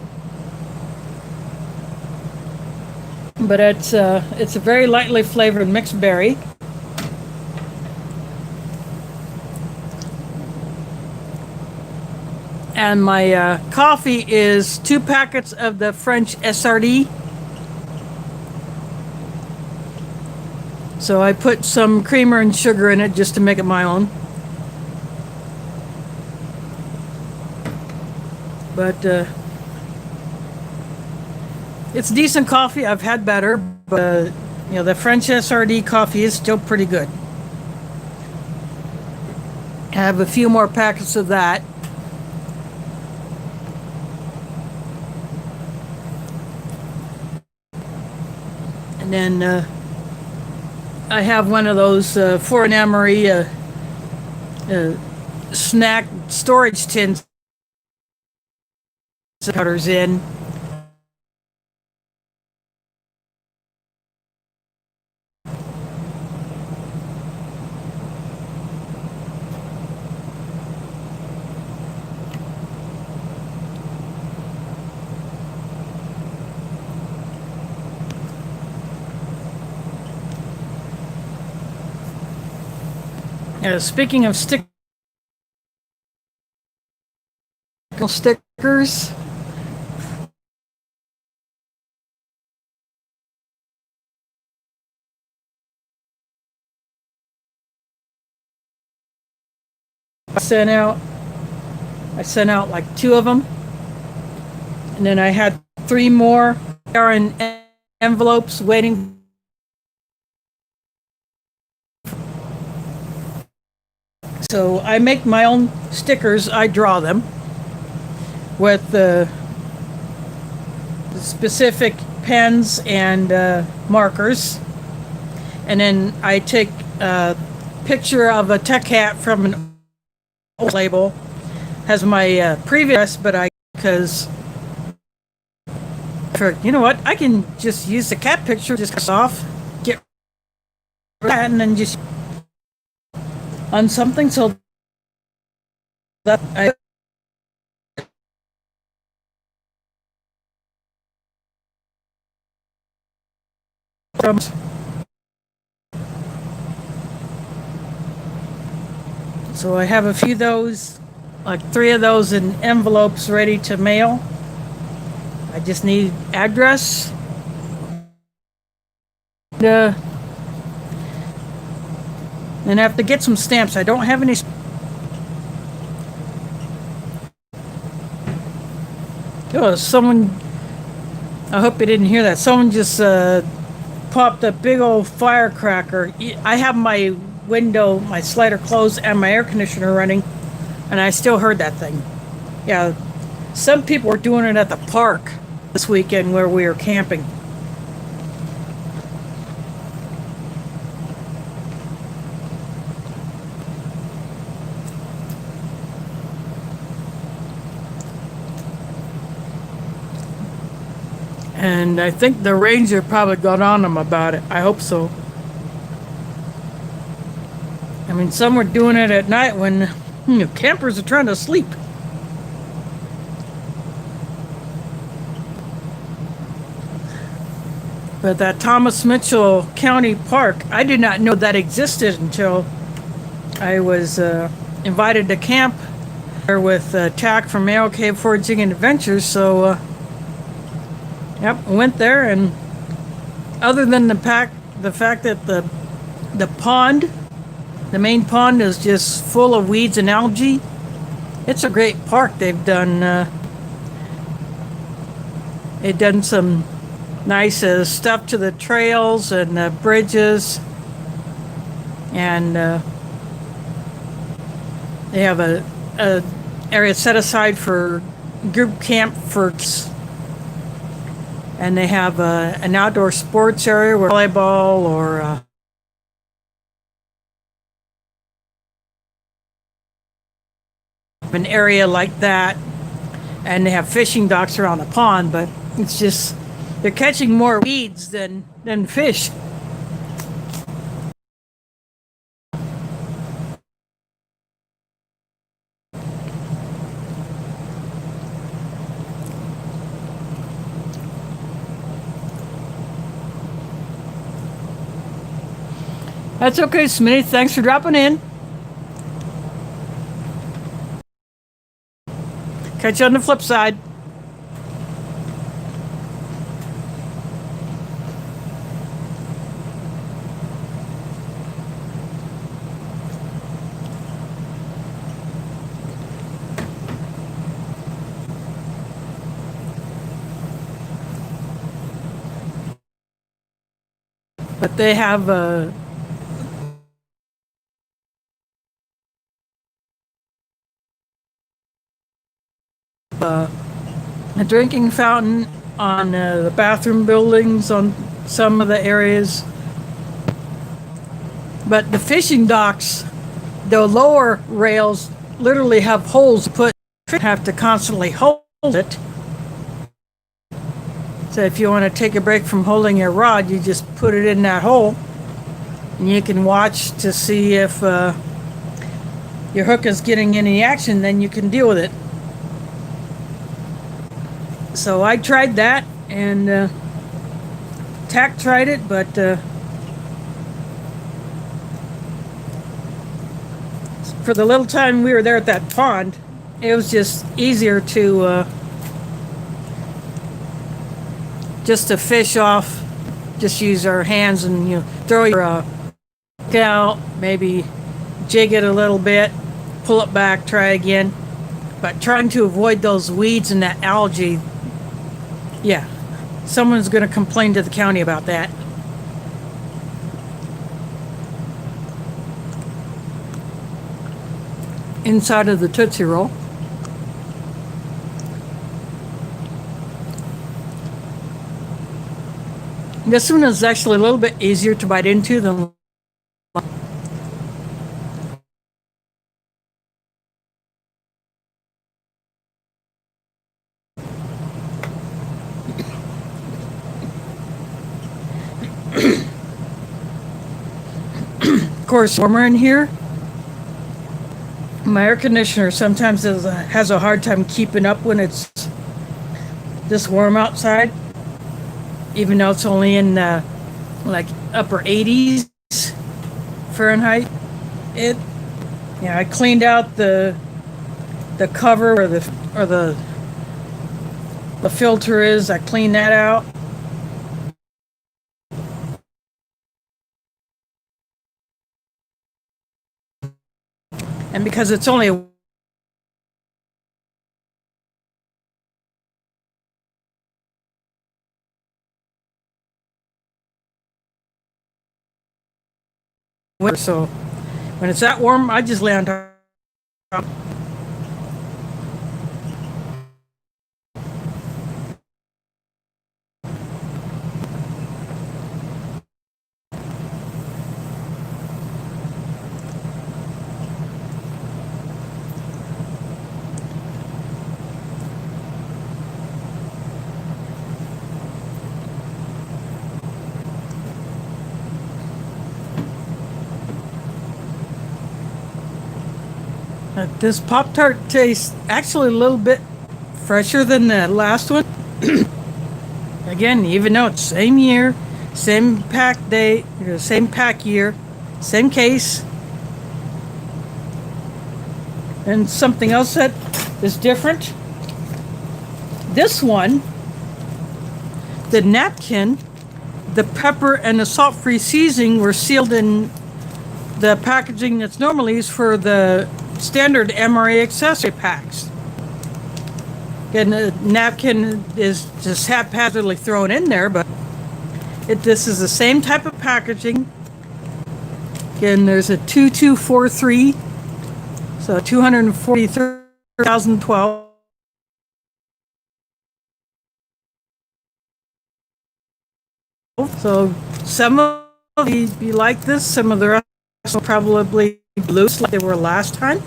But it's a very lightly flavored mixed berry. And my coffee is 2 packets of the French SRD. So I put some creamer and sugar in it just to make it my own. But it's decent coffee. I've had better, but the French SRD coffee is still pretty good. I have a few more packets of that. And then I have one of those Fort Emery snack storage tins cutters in. Speaking of stickers, I sent out like 2 of them, and then I had 3 more are in envelopes waiting. So I make my own stickers. I draw them with the specific pens and markers, and then I take a picture of a tech hat from an old label. Has my previous, but because you know what, I can just use the cat picture, just cut off, get that, and then just on something so that I so I have a few of those, like 3 of those in envelopes ready to mail. I just need address. And I have to get some stamps. I don't have any. Oh, someone. I hope you didn't hear that. Someone just popped a big old firecracker. I have my window, my slider closed, and my air conditioner running, and I still heard that thing. Yeah, some people were doing it at the park this weekend where we were camping. And I think the ranger probably got on them about it. I hope so. I mean, some were doing it at night when campers are trying to sleep. But that Thomas Mitchell County Park, I did not know that existed until I was invited to camp there with Tack from AOK Foraging and Adventures. So, yep, went there, and other than the fact that the pond, the main pond, is just full of weeds and algae. It's a great park. They've done some nice stuff to the trails and the bridges, and they have a area set aside for group camp for kids. And they have an outdoor sports area where volleyball or an area like that. And they have fishing docks around the pond, but it's just they're catching more weeds than fish. That's okay, Smitty. Thanks for dropping in. Catch you on the flip side. But they have a drinking fountain on the bathroom buildings on some of the areas. But the fishing docks, the lower rails literally have holes put, have to constantly hold it. So if you want to take a break from holding your rod, you just put it in that hole, and you can watch to see if your hook is getting any action, then you can deal with it. So I tried that, and Tack tried it, but for the little time we were there at that pond, it was just easier to just to fish off, just use our hands and throw your hook out, maybe jig it a little bit, pull it back, try again. But trying to avoid those weeds and that algae, yeah, someone's going to complain to the county about that. Inside of the Tootsie Roll. This one is actually a little bit easier to bite into than of course, warmer in here. My air conditioner sometimes has a hard time keeping up when it's this warm outside, even though it's only in like upper 80s Fahrenheit. I cleaned out the cover where the filter is. I cleaned that out. And because it's only winter, so when it's that warm, I just lay on top. This Pop-Tart tastes actually a little bit fresher than the last one. Again, even though it's same year, same pack day, same pack year, same case. And something else that is different. This one, the napkin, the pepper and the salt-free seasoning were sealed in the packaging that's normally used for the standard MRE accessory packs. And the napkin is just haphazardly thrown in there, but this is the same type of packaging. Again, there's a 2243, so 243,012. So some of these be like this, some of the rest will probably be loose like they were last time.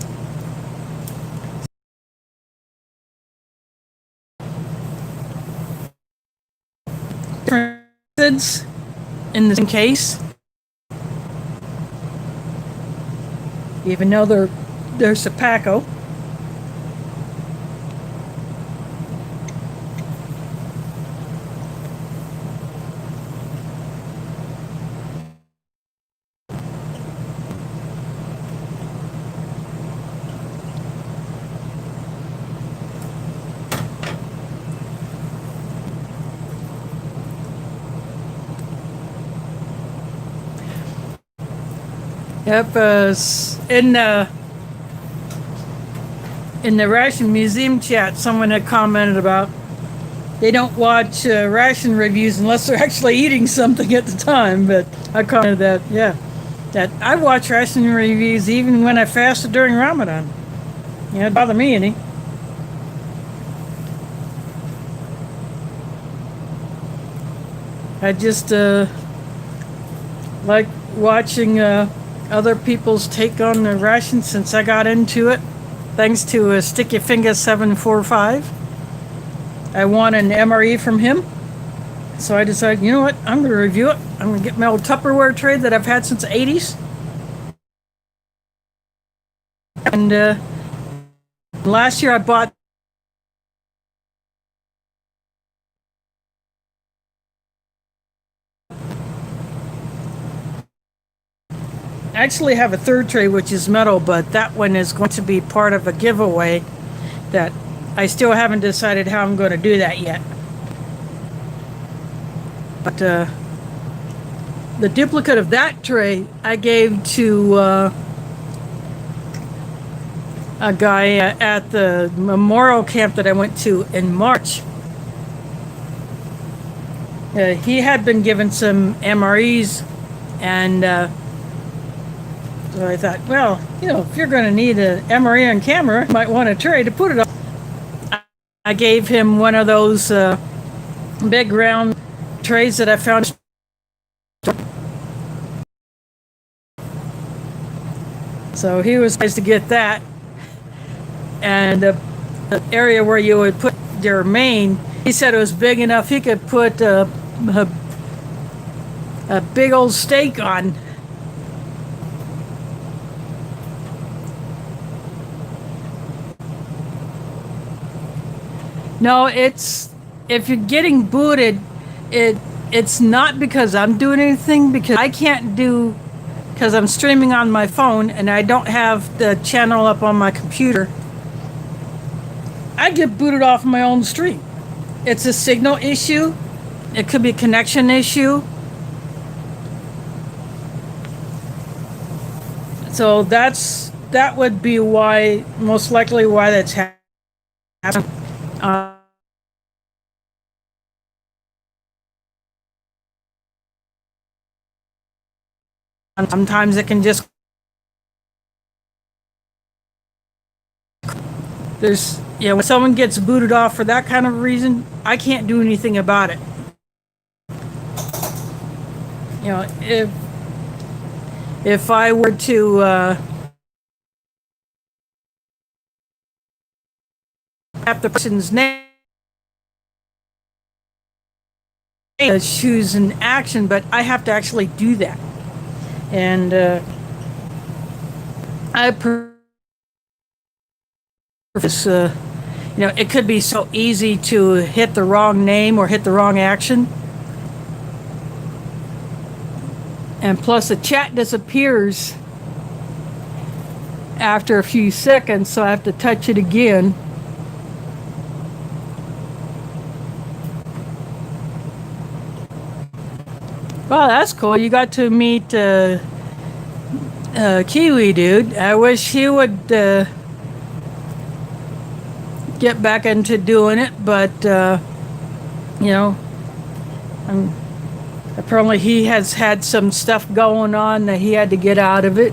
Differences in the same case, even though they're Sopacko. Yep, in the Ration Museum chat, someone had commented about they don't watch ration reviews unless they're actually eating something at the time. But I commented that, yeah, that I watch ration reviews even when I fasted during Ramadan. Yeah, it didn't bother me any. I just like watching other people's take on the ration since I got into it. Thanks to Sticky Finger 745. I won an MRE from him. So I decided, you know what, I'm going to review it. I'm going to get my old Tupperware tray that I've had since the 80s. And last year I bought I actually have a third tray which is metal, but that one is going to be part of a giveaway that I still haven't decided how I'm going to do that yet. But the duplicate of that tray I gave to a guy at the memorial camp that I went to in March. He had been given some MREs, and so I thought, well, you know, if you're going to need an MRE on camera, you might want a tray to put it on. I gave him one of those big round trays that I found. So he was supposed to get that. And the area where you would put your main, he said it was big enough he could put a big old steak on. No, it's, if you're getting booted, it's not because I'm doing anything, because I can't do, because I'm streaming on my phone and I don't have the channel up on my computer. I get booted off my own stream. It's a signal issue. It could be a connection issue. So that would be why, most likely why that's happening. Sometimes it can just, there's, yeah, when someone gets booted off for that kind of reason, I can't do anything about it. You know, if I were to have the person's name, choose an action, but I have to actually do that. And I prefer this, you know, it could be so easy to hit the wrong name or hit the wrong action. And plus the chat disappears after a few seconds, so I have to touch it again. Well, that's cool. You got to meet Kiwi dude. I wish he would get back into doing it, but you know, apparently he has had some stuff going on that he had to get out of it.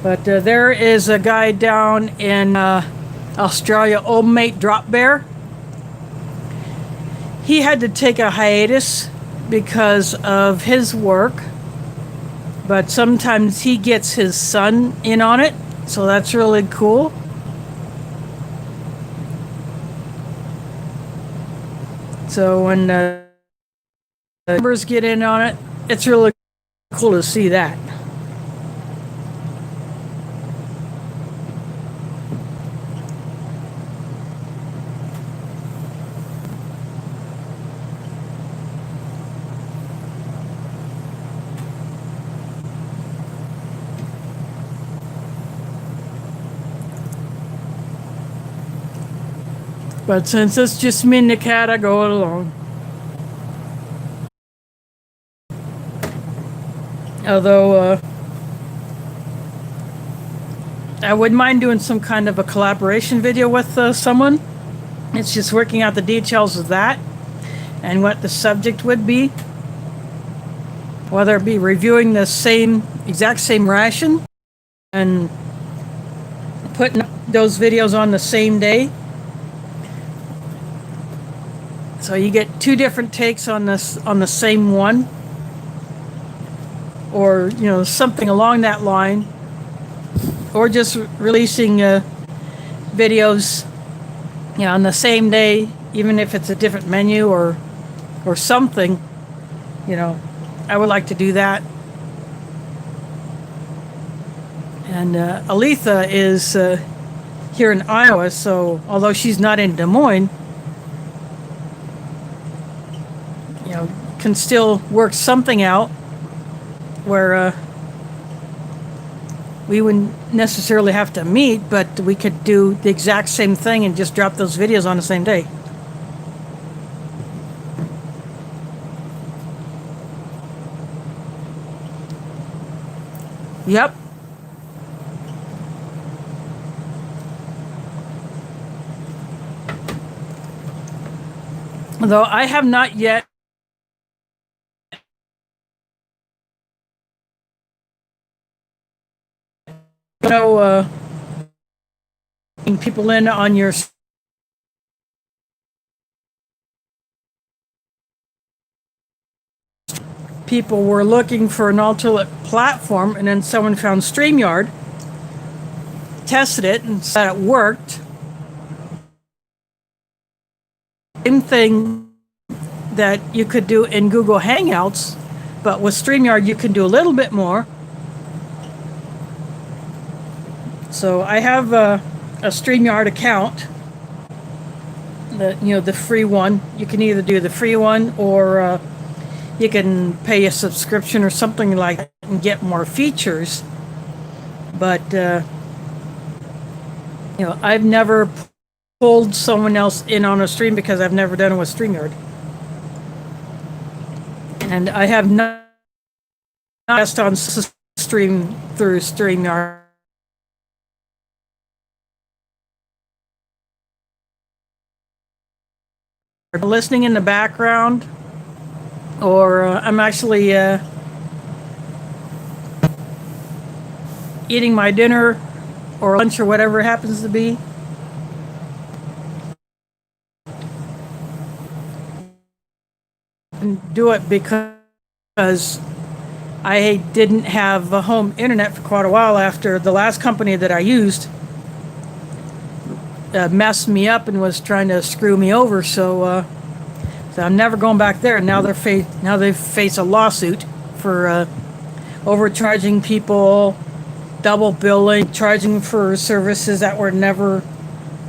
But there is a guy down in Australia, Old Mate Drop Bear. He had to take a hiatus because of his work, but sometimes he gets his son in on it, so that's really cool. So when members get in on it, it's really cool to see that. But since it's just me and the cat, I go along. Although, I wouldn't mind doing some kind of a collaboration video with someone. It's just working out the details of that and what the subject would be. Whether it be reviewing the exact same ration and putting those videos on the same day. So you get two different takes on this on the same one, or something along that line, or just releasing videos on the same day, even if it's a different menu or something. I would like to do that. And Aletha is here in Iowa, so although she's not in Des Moines, can still work something out where we wouldn't necessarily have to meet, but we could do the exact same thing and just drop those videos on the same day. Yep. Though I have not yet people in on your people were looking for an alternate platform, and then someone found StreamYard, tested it, and said it worked. Same thing that you could do in Google Hangouts, but with StreamYard you can do a little bit more. So I have a StreamYard account, the free one. You can either do the free one, or you can pay a subscription or something like that and get more features. But I've never pulled someone else in on a stream because I've never done it with StreamYard, and I have not asked on stream through StreamYard. Listening in the background, or I'm actually eating my dinner or lunch or whatever it happens to be. And do it because I didn't have a home internet for quite a while after the last company that I used messed me up and was trying to screw me over. So I'm never going back there. Now they face a lawsuit for overcharging people, double billing, charging for services that were never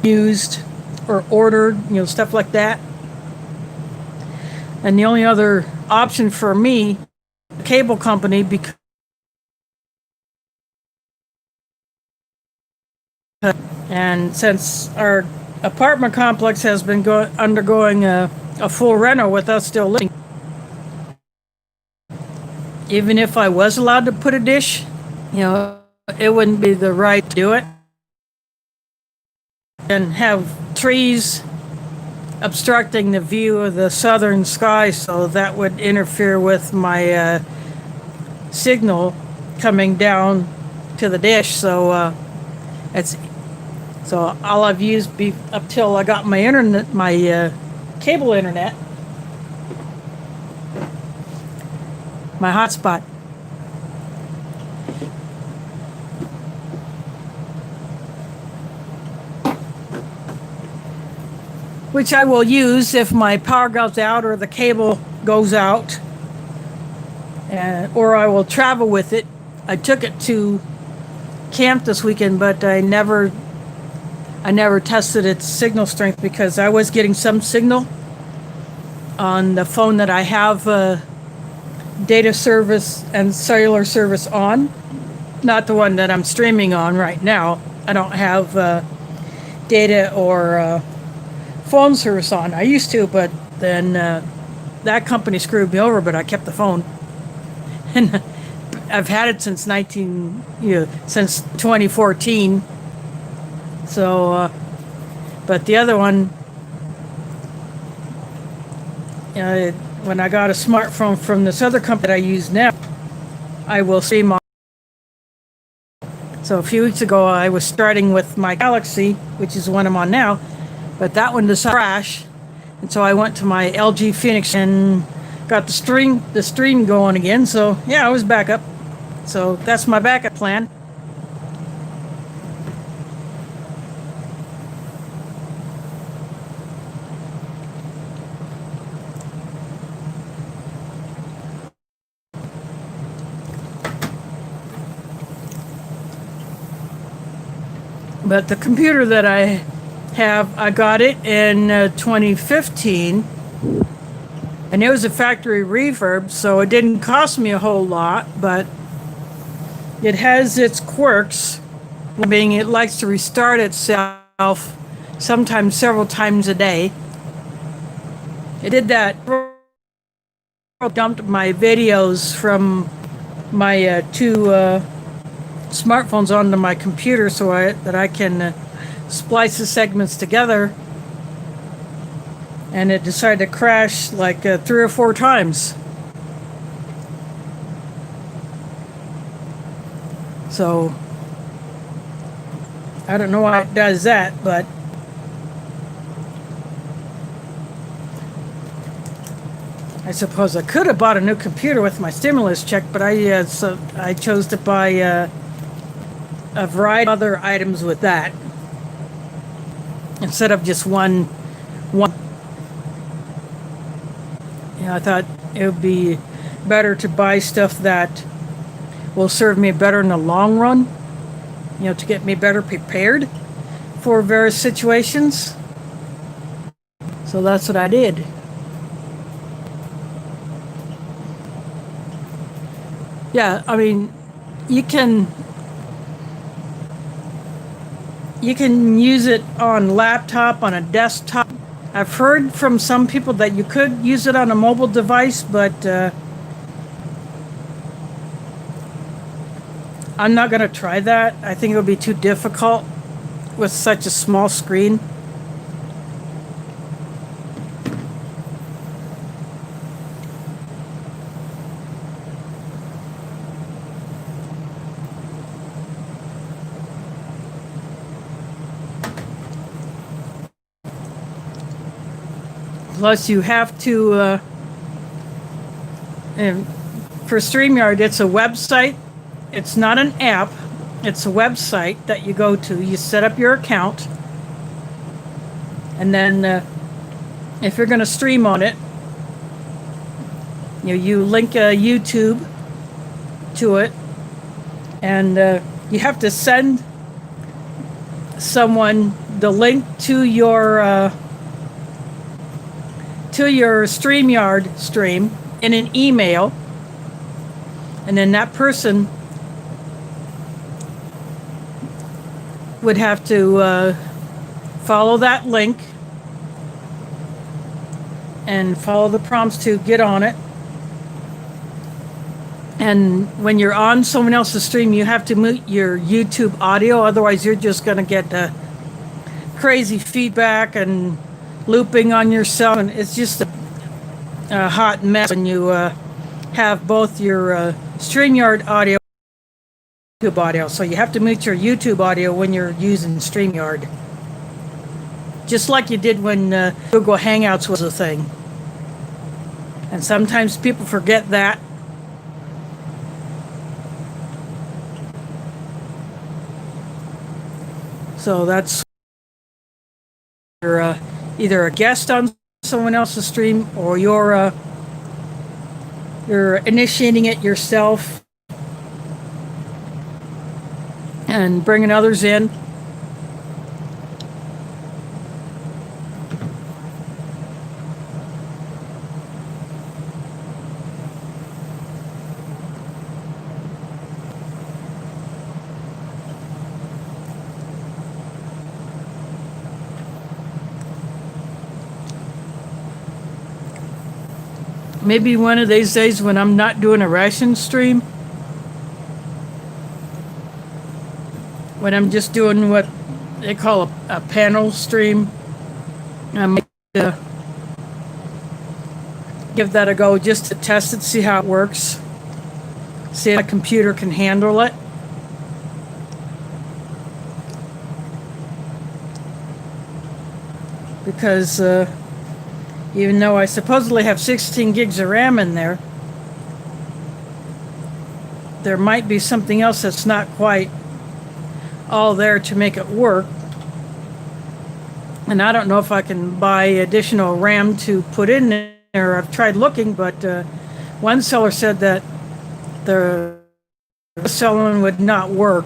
used or ordered, stuff like that. And the only other option for me, the cable company, because And since our apartment complex has been undergoing a full reno with us still living, even if I was allowed to put a dish, it wouldn't be the right to do it. And have trees obstructing the view of the southern sky, so that would interfere with my signal coming down to the dish. So all I've used up till I got my internet, my cable internet, my hotspot. Which I will use if my power goes out or the cable goes out, or I will travel with it. I took it to camp this weekend, but I never tested its signal strength because I was getting some signal on the phone that I have data service and cellular service on, not the one that I'm streaming on right now. I don't have data or phone service on. I used to, but then that company screwed me over, but I kept the phone. And I've had it since 2014. So, but the other one, when I got a smartphone from this other company that I use now, I will stream on. So a few weeks ago, I was starting with my Galaxy, which is the one I'm on now, but that one decided to crash, and so I went to my LG Phoenix and got the stream going again. So yeah, I was back up. So that's my backup plan. But the computer that I have, I got it in 2015, and it was a factory refurb, so it didn't cost me a whole lot, but it has its quirks, being it likes to restart itself sometimes several times a day. It did that. Dumped my videos from my two smartphones onto my computer so that I can splice the segments together, and it decided to crash like 3 or 4 times. So I don't know why it does that, but I suppose I could have bought a new computer with my stimulus check, but I chose to buy a variety of other items with that instead of just one. I thought it would be better to buy stuff that will serve me better in the long run, to get me better prepared for various situations. So that's what I did. Yeah, I mean, you can use it on laptop, on a desktop. I've heard from some people that you could use it on a mobile device, but I'm not going to try that. I think it would be too difficult with such a small screen. Plus, you have to, and for StreamYard, it's a website. It's not an app. It's a website that you go to. You set up your account. And then if you're going to stream on it, you link YouTube to it. And you have to send someone the link to your StreamYard stream in an email, and then that person would have to follow that link and follow the prompts to get on it. And when you're on someone else's stream, you have to mute your YouTube audio, otherwise you're just going to get crazy feedback and looping on yourself, and it's just a hot mess when you have both your StreamYard audio and YouTube audio. So you have to mute your YouTube audio when you're using StreamYard, just like you did when Google Hangouts was a thing. And sometimes people forget that. So that's you're either a guest on someone else's stream, or you're initiating it yourself and bringing others in. Maybe one of these days when I'm not doing a ration stream, when I'm just doing what they call a panel stream, I might give that a go just to test it, see how it works, see if my computer can handle it. Because even though I supposedly have 16 gigs of RAM in there, there might be something else that's not quite all there to make it work. And I don't know if I can buy additional RAM to put in there. I've tried looking, but one seller said that the selling would not work.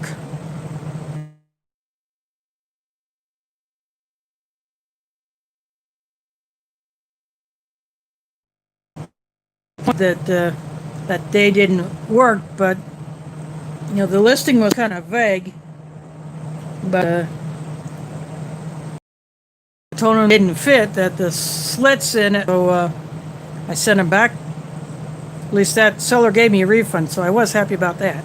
That they didn't work, but you know, the listing was kind of vague, but I told them it didn't fit, that the slits in it, so I sent them back. At least that seller gave me a refund, so I was happy about that.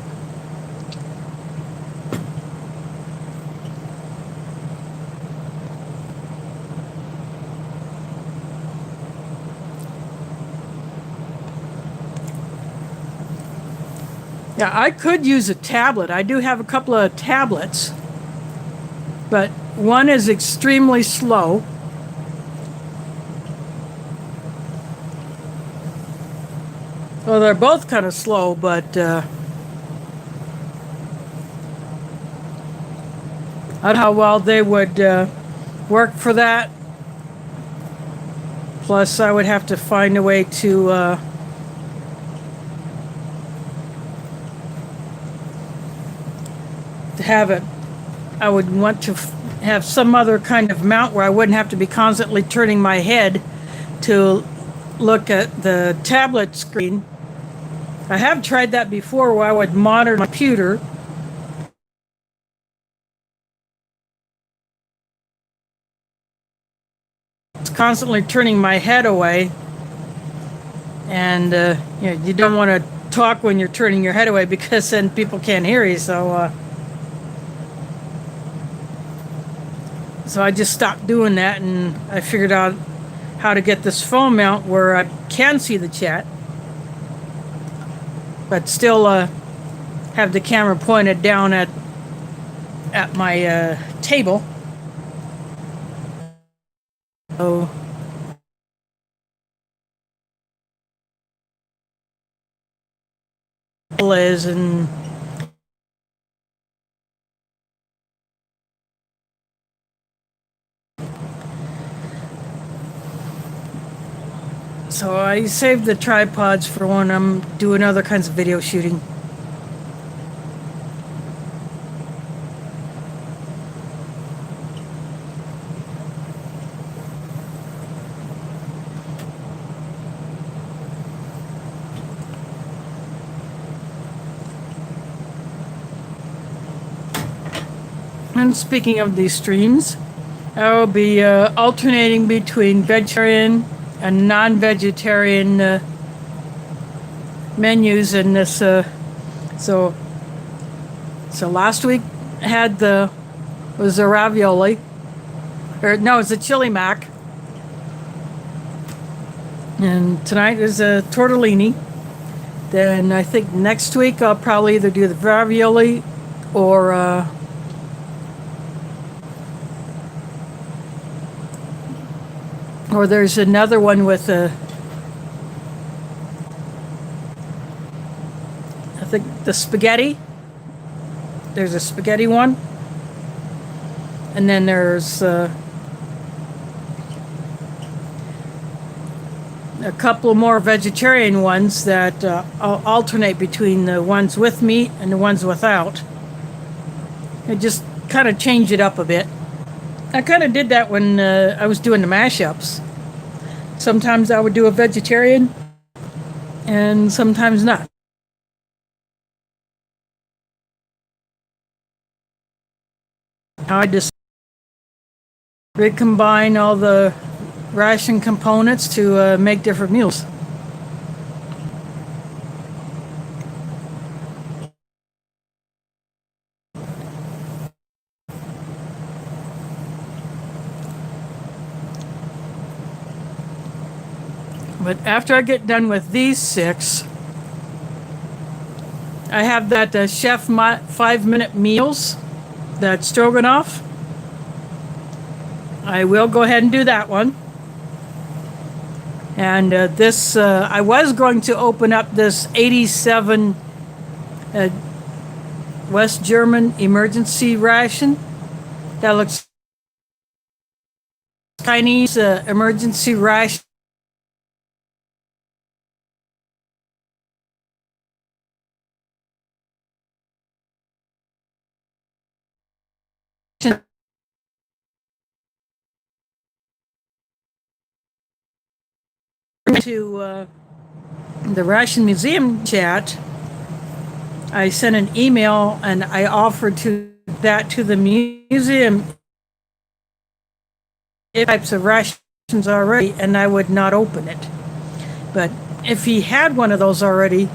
Yeah, I could use a tablet. I do have a couple of tablets, but one is extremely slow. Well, they're both kind of slow, but I don't know how well they would work for that. Plus, I would have to find a way to have it. I would want to have some other kind of mount where I wouldn't have to be constantly turning my head to look at the tablet screen. I have tried that before, where I would monitor my computer. It's constantly turning my head away, and you know, you don't want to talk when you're turning your head away, because then people can't hear you. So I just stopped doing that, and I figured out how to get this phone mount where I can see the chat, but still have the camera pointed down at my table. So is and so I saved the tripods for when I'm doing other kinds of video shooting. And speaking of these streams, I will be alternating between vegetarian and non-vegetarian menus in this. So last week had was the ravioli, or no, it's a chili mac, and tonight is a tortellini. Then I think next week I'll probably either do the ravioli or there's another one with I think the spaghetti. There's a spaghetti one. And then there's a couple more vegetarian ones that I'll alternate between the ones with meat and the ones without. I just kind of change it up a bit. I kind of did that when I was doing the mashups. Sometimes I would do a vegetarian and sometimes not. I just recombine all the ration components to make different meals. But after I get done with these 6, I have that Chef 5-minute meals, that stroganoff. I will go ahead and do that one. And this, I was going to open up this 87 West German emergency ration. That looks Chinese emergency ration. To the Ration Museum chat, I sent an email and I offered that to the museum types of rations already, and I would not open it. But if he had one of those already,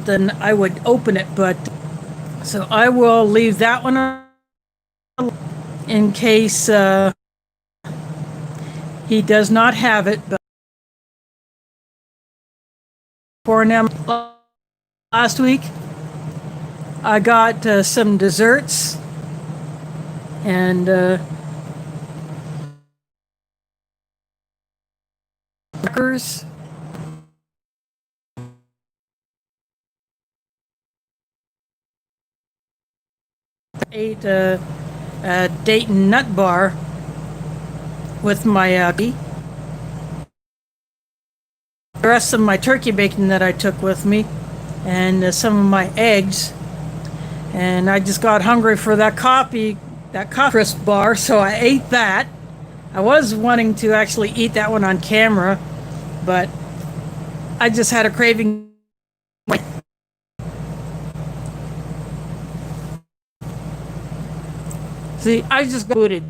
then I would open it. But so I will leave that one in case he does not have it. But for him last week, I got some desserts and crackers. Ate a Dayton nut bar with my the rest of my turkey bacon that I took with me, and some of my eggs. And I just got hungry for that coffee crisp bar, so I ate that. I was wanting to actually eat that one on camera, but I just had a craving. See, I just got booted.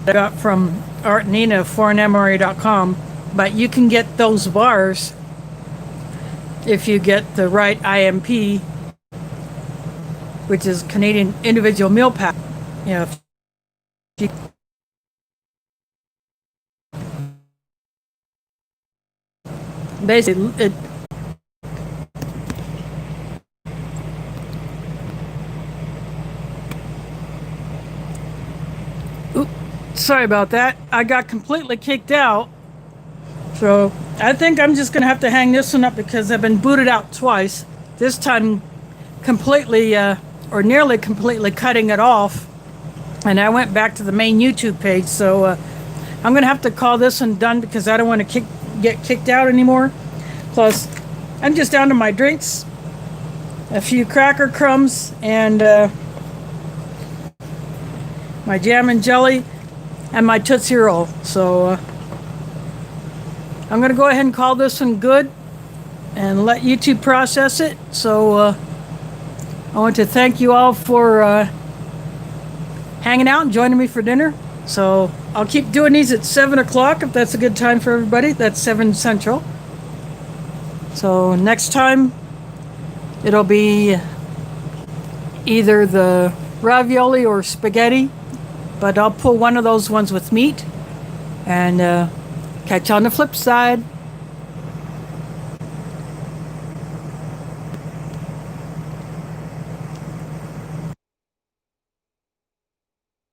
I got from Art and Nina foreignmemory.com, but you can get those bars if you get the right IMP, which is Canadian Individual Meal Pack. You know, if you basically it sorry about that. I got completely kicked out. So I think I'm just going to have to hang this one up because I've been booted out twice. This time completely or nearly completely cutting it off. And I went back to the main YouTube page. So I'm going to have to call this one done because I don't want to get kicked out anymore. Plus, I'm just down to my drinks, a few cracker crumbs, and my jam and jelly. and my Tootsie Roll. So I'm going to go ahead and call this one good and let YouTube process it. So I want to thank you all for hanging out and joining me for dinner. So I'll keep doing these at 7 o'clock if that's a good time for everybody. That's 7 Central. So next time it'll be either the ravioli or spaghetti, but I'll pull one of those ones with meat, and catch you on the flip side.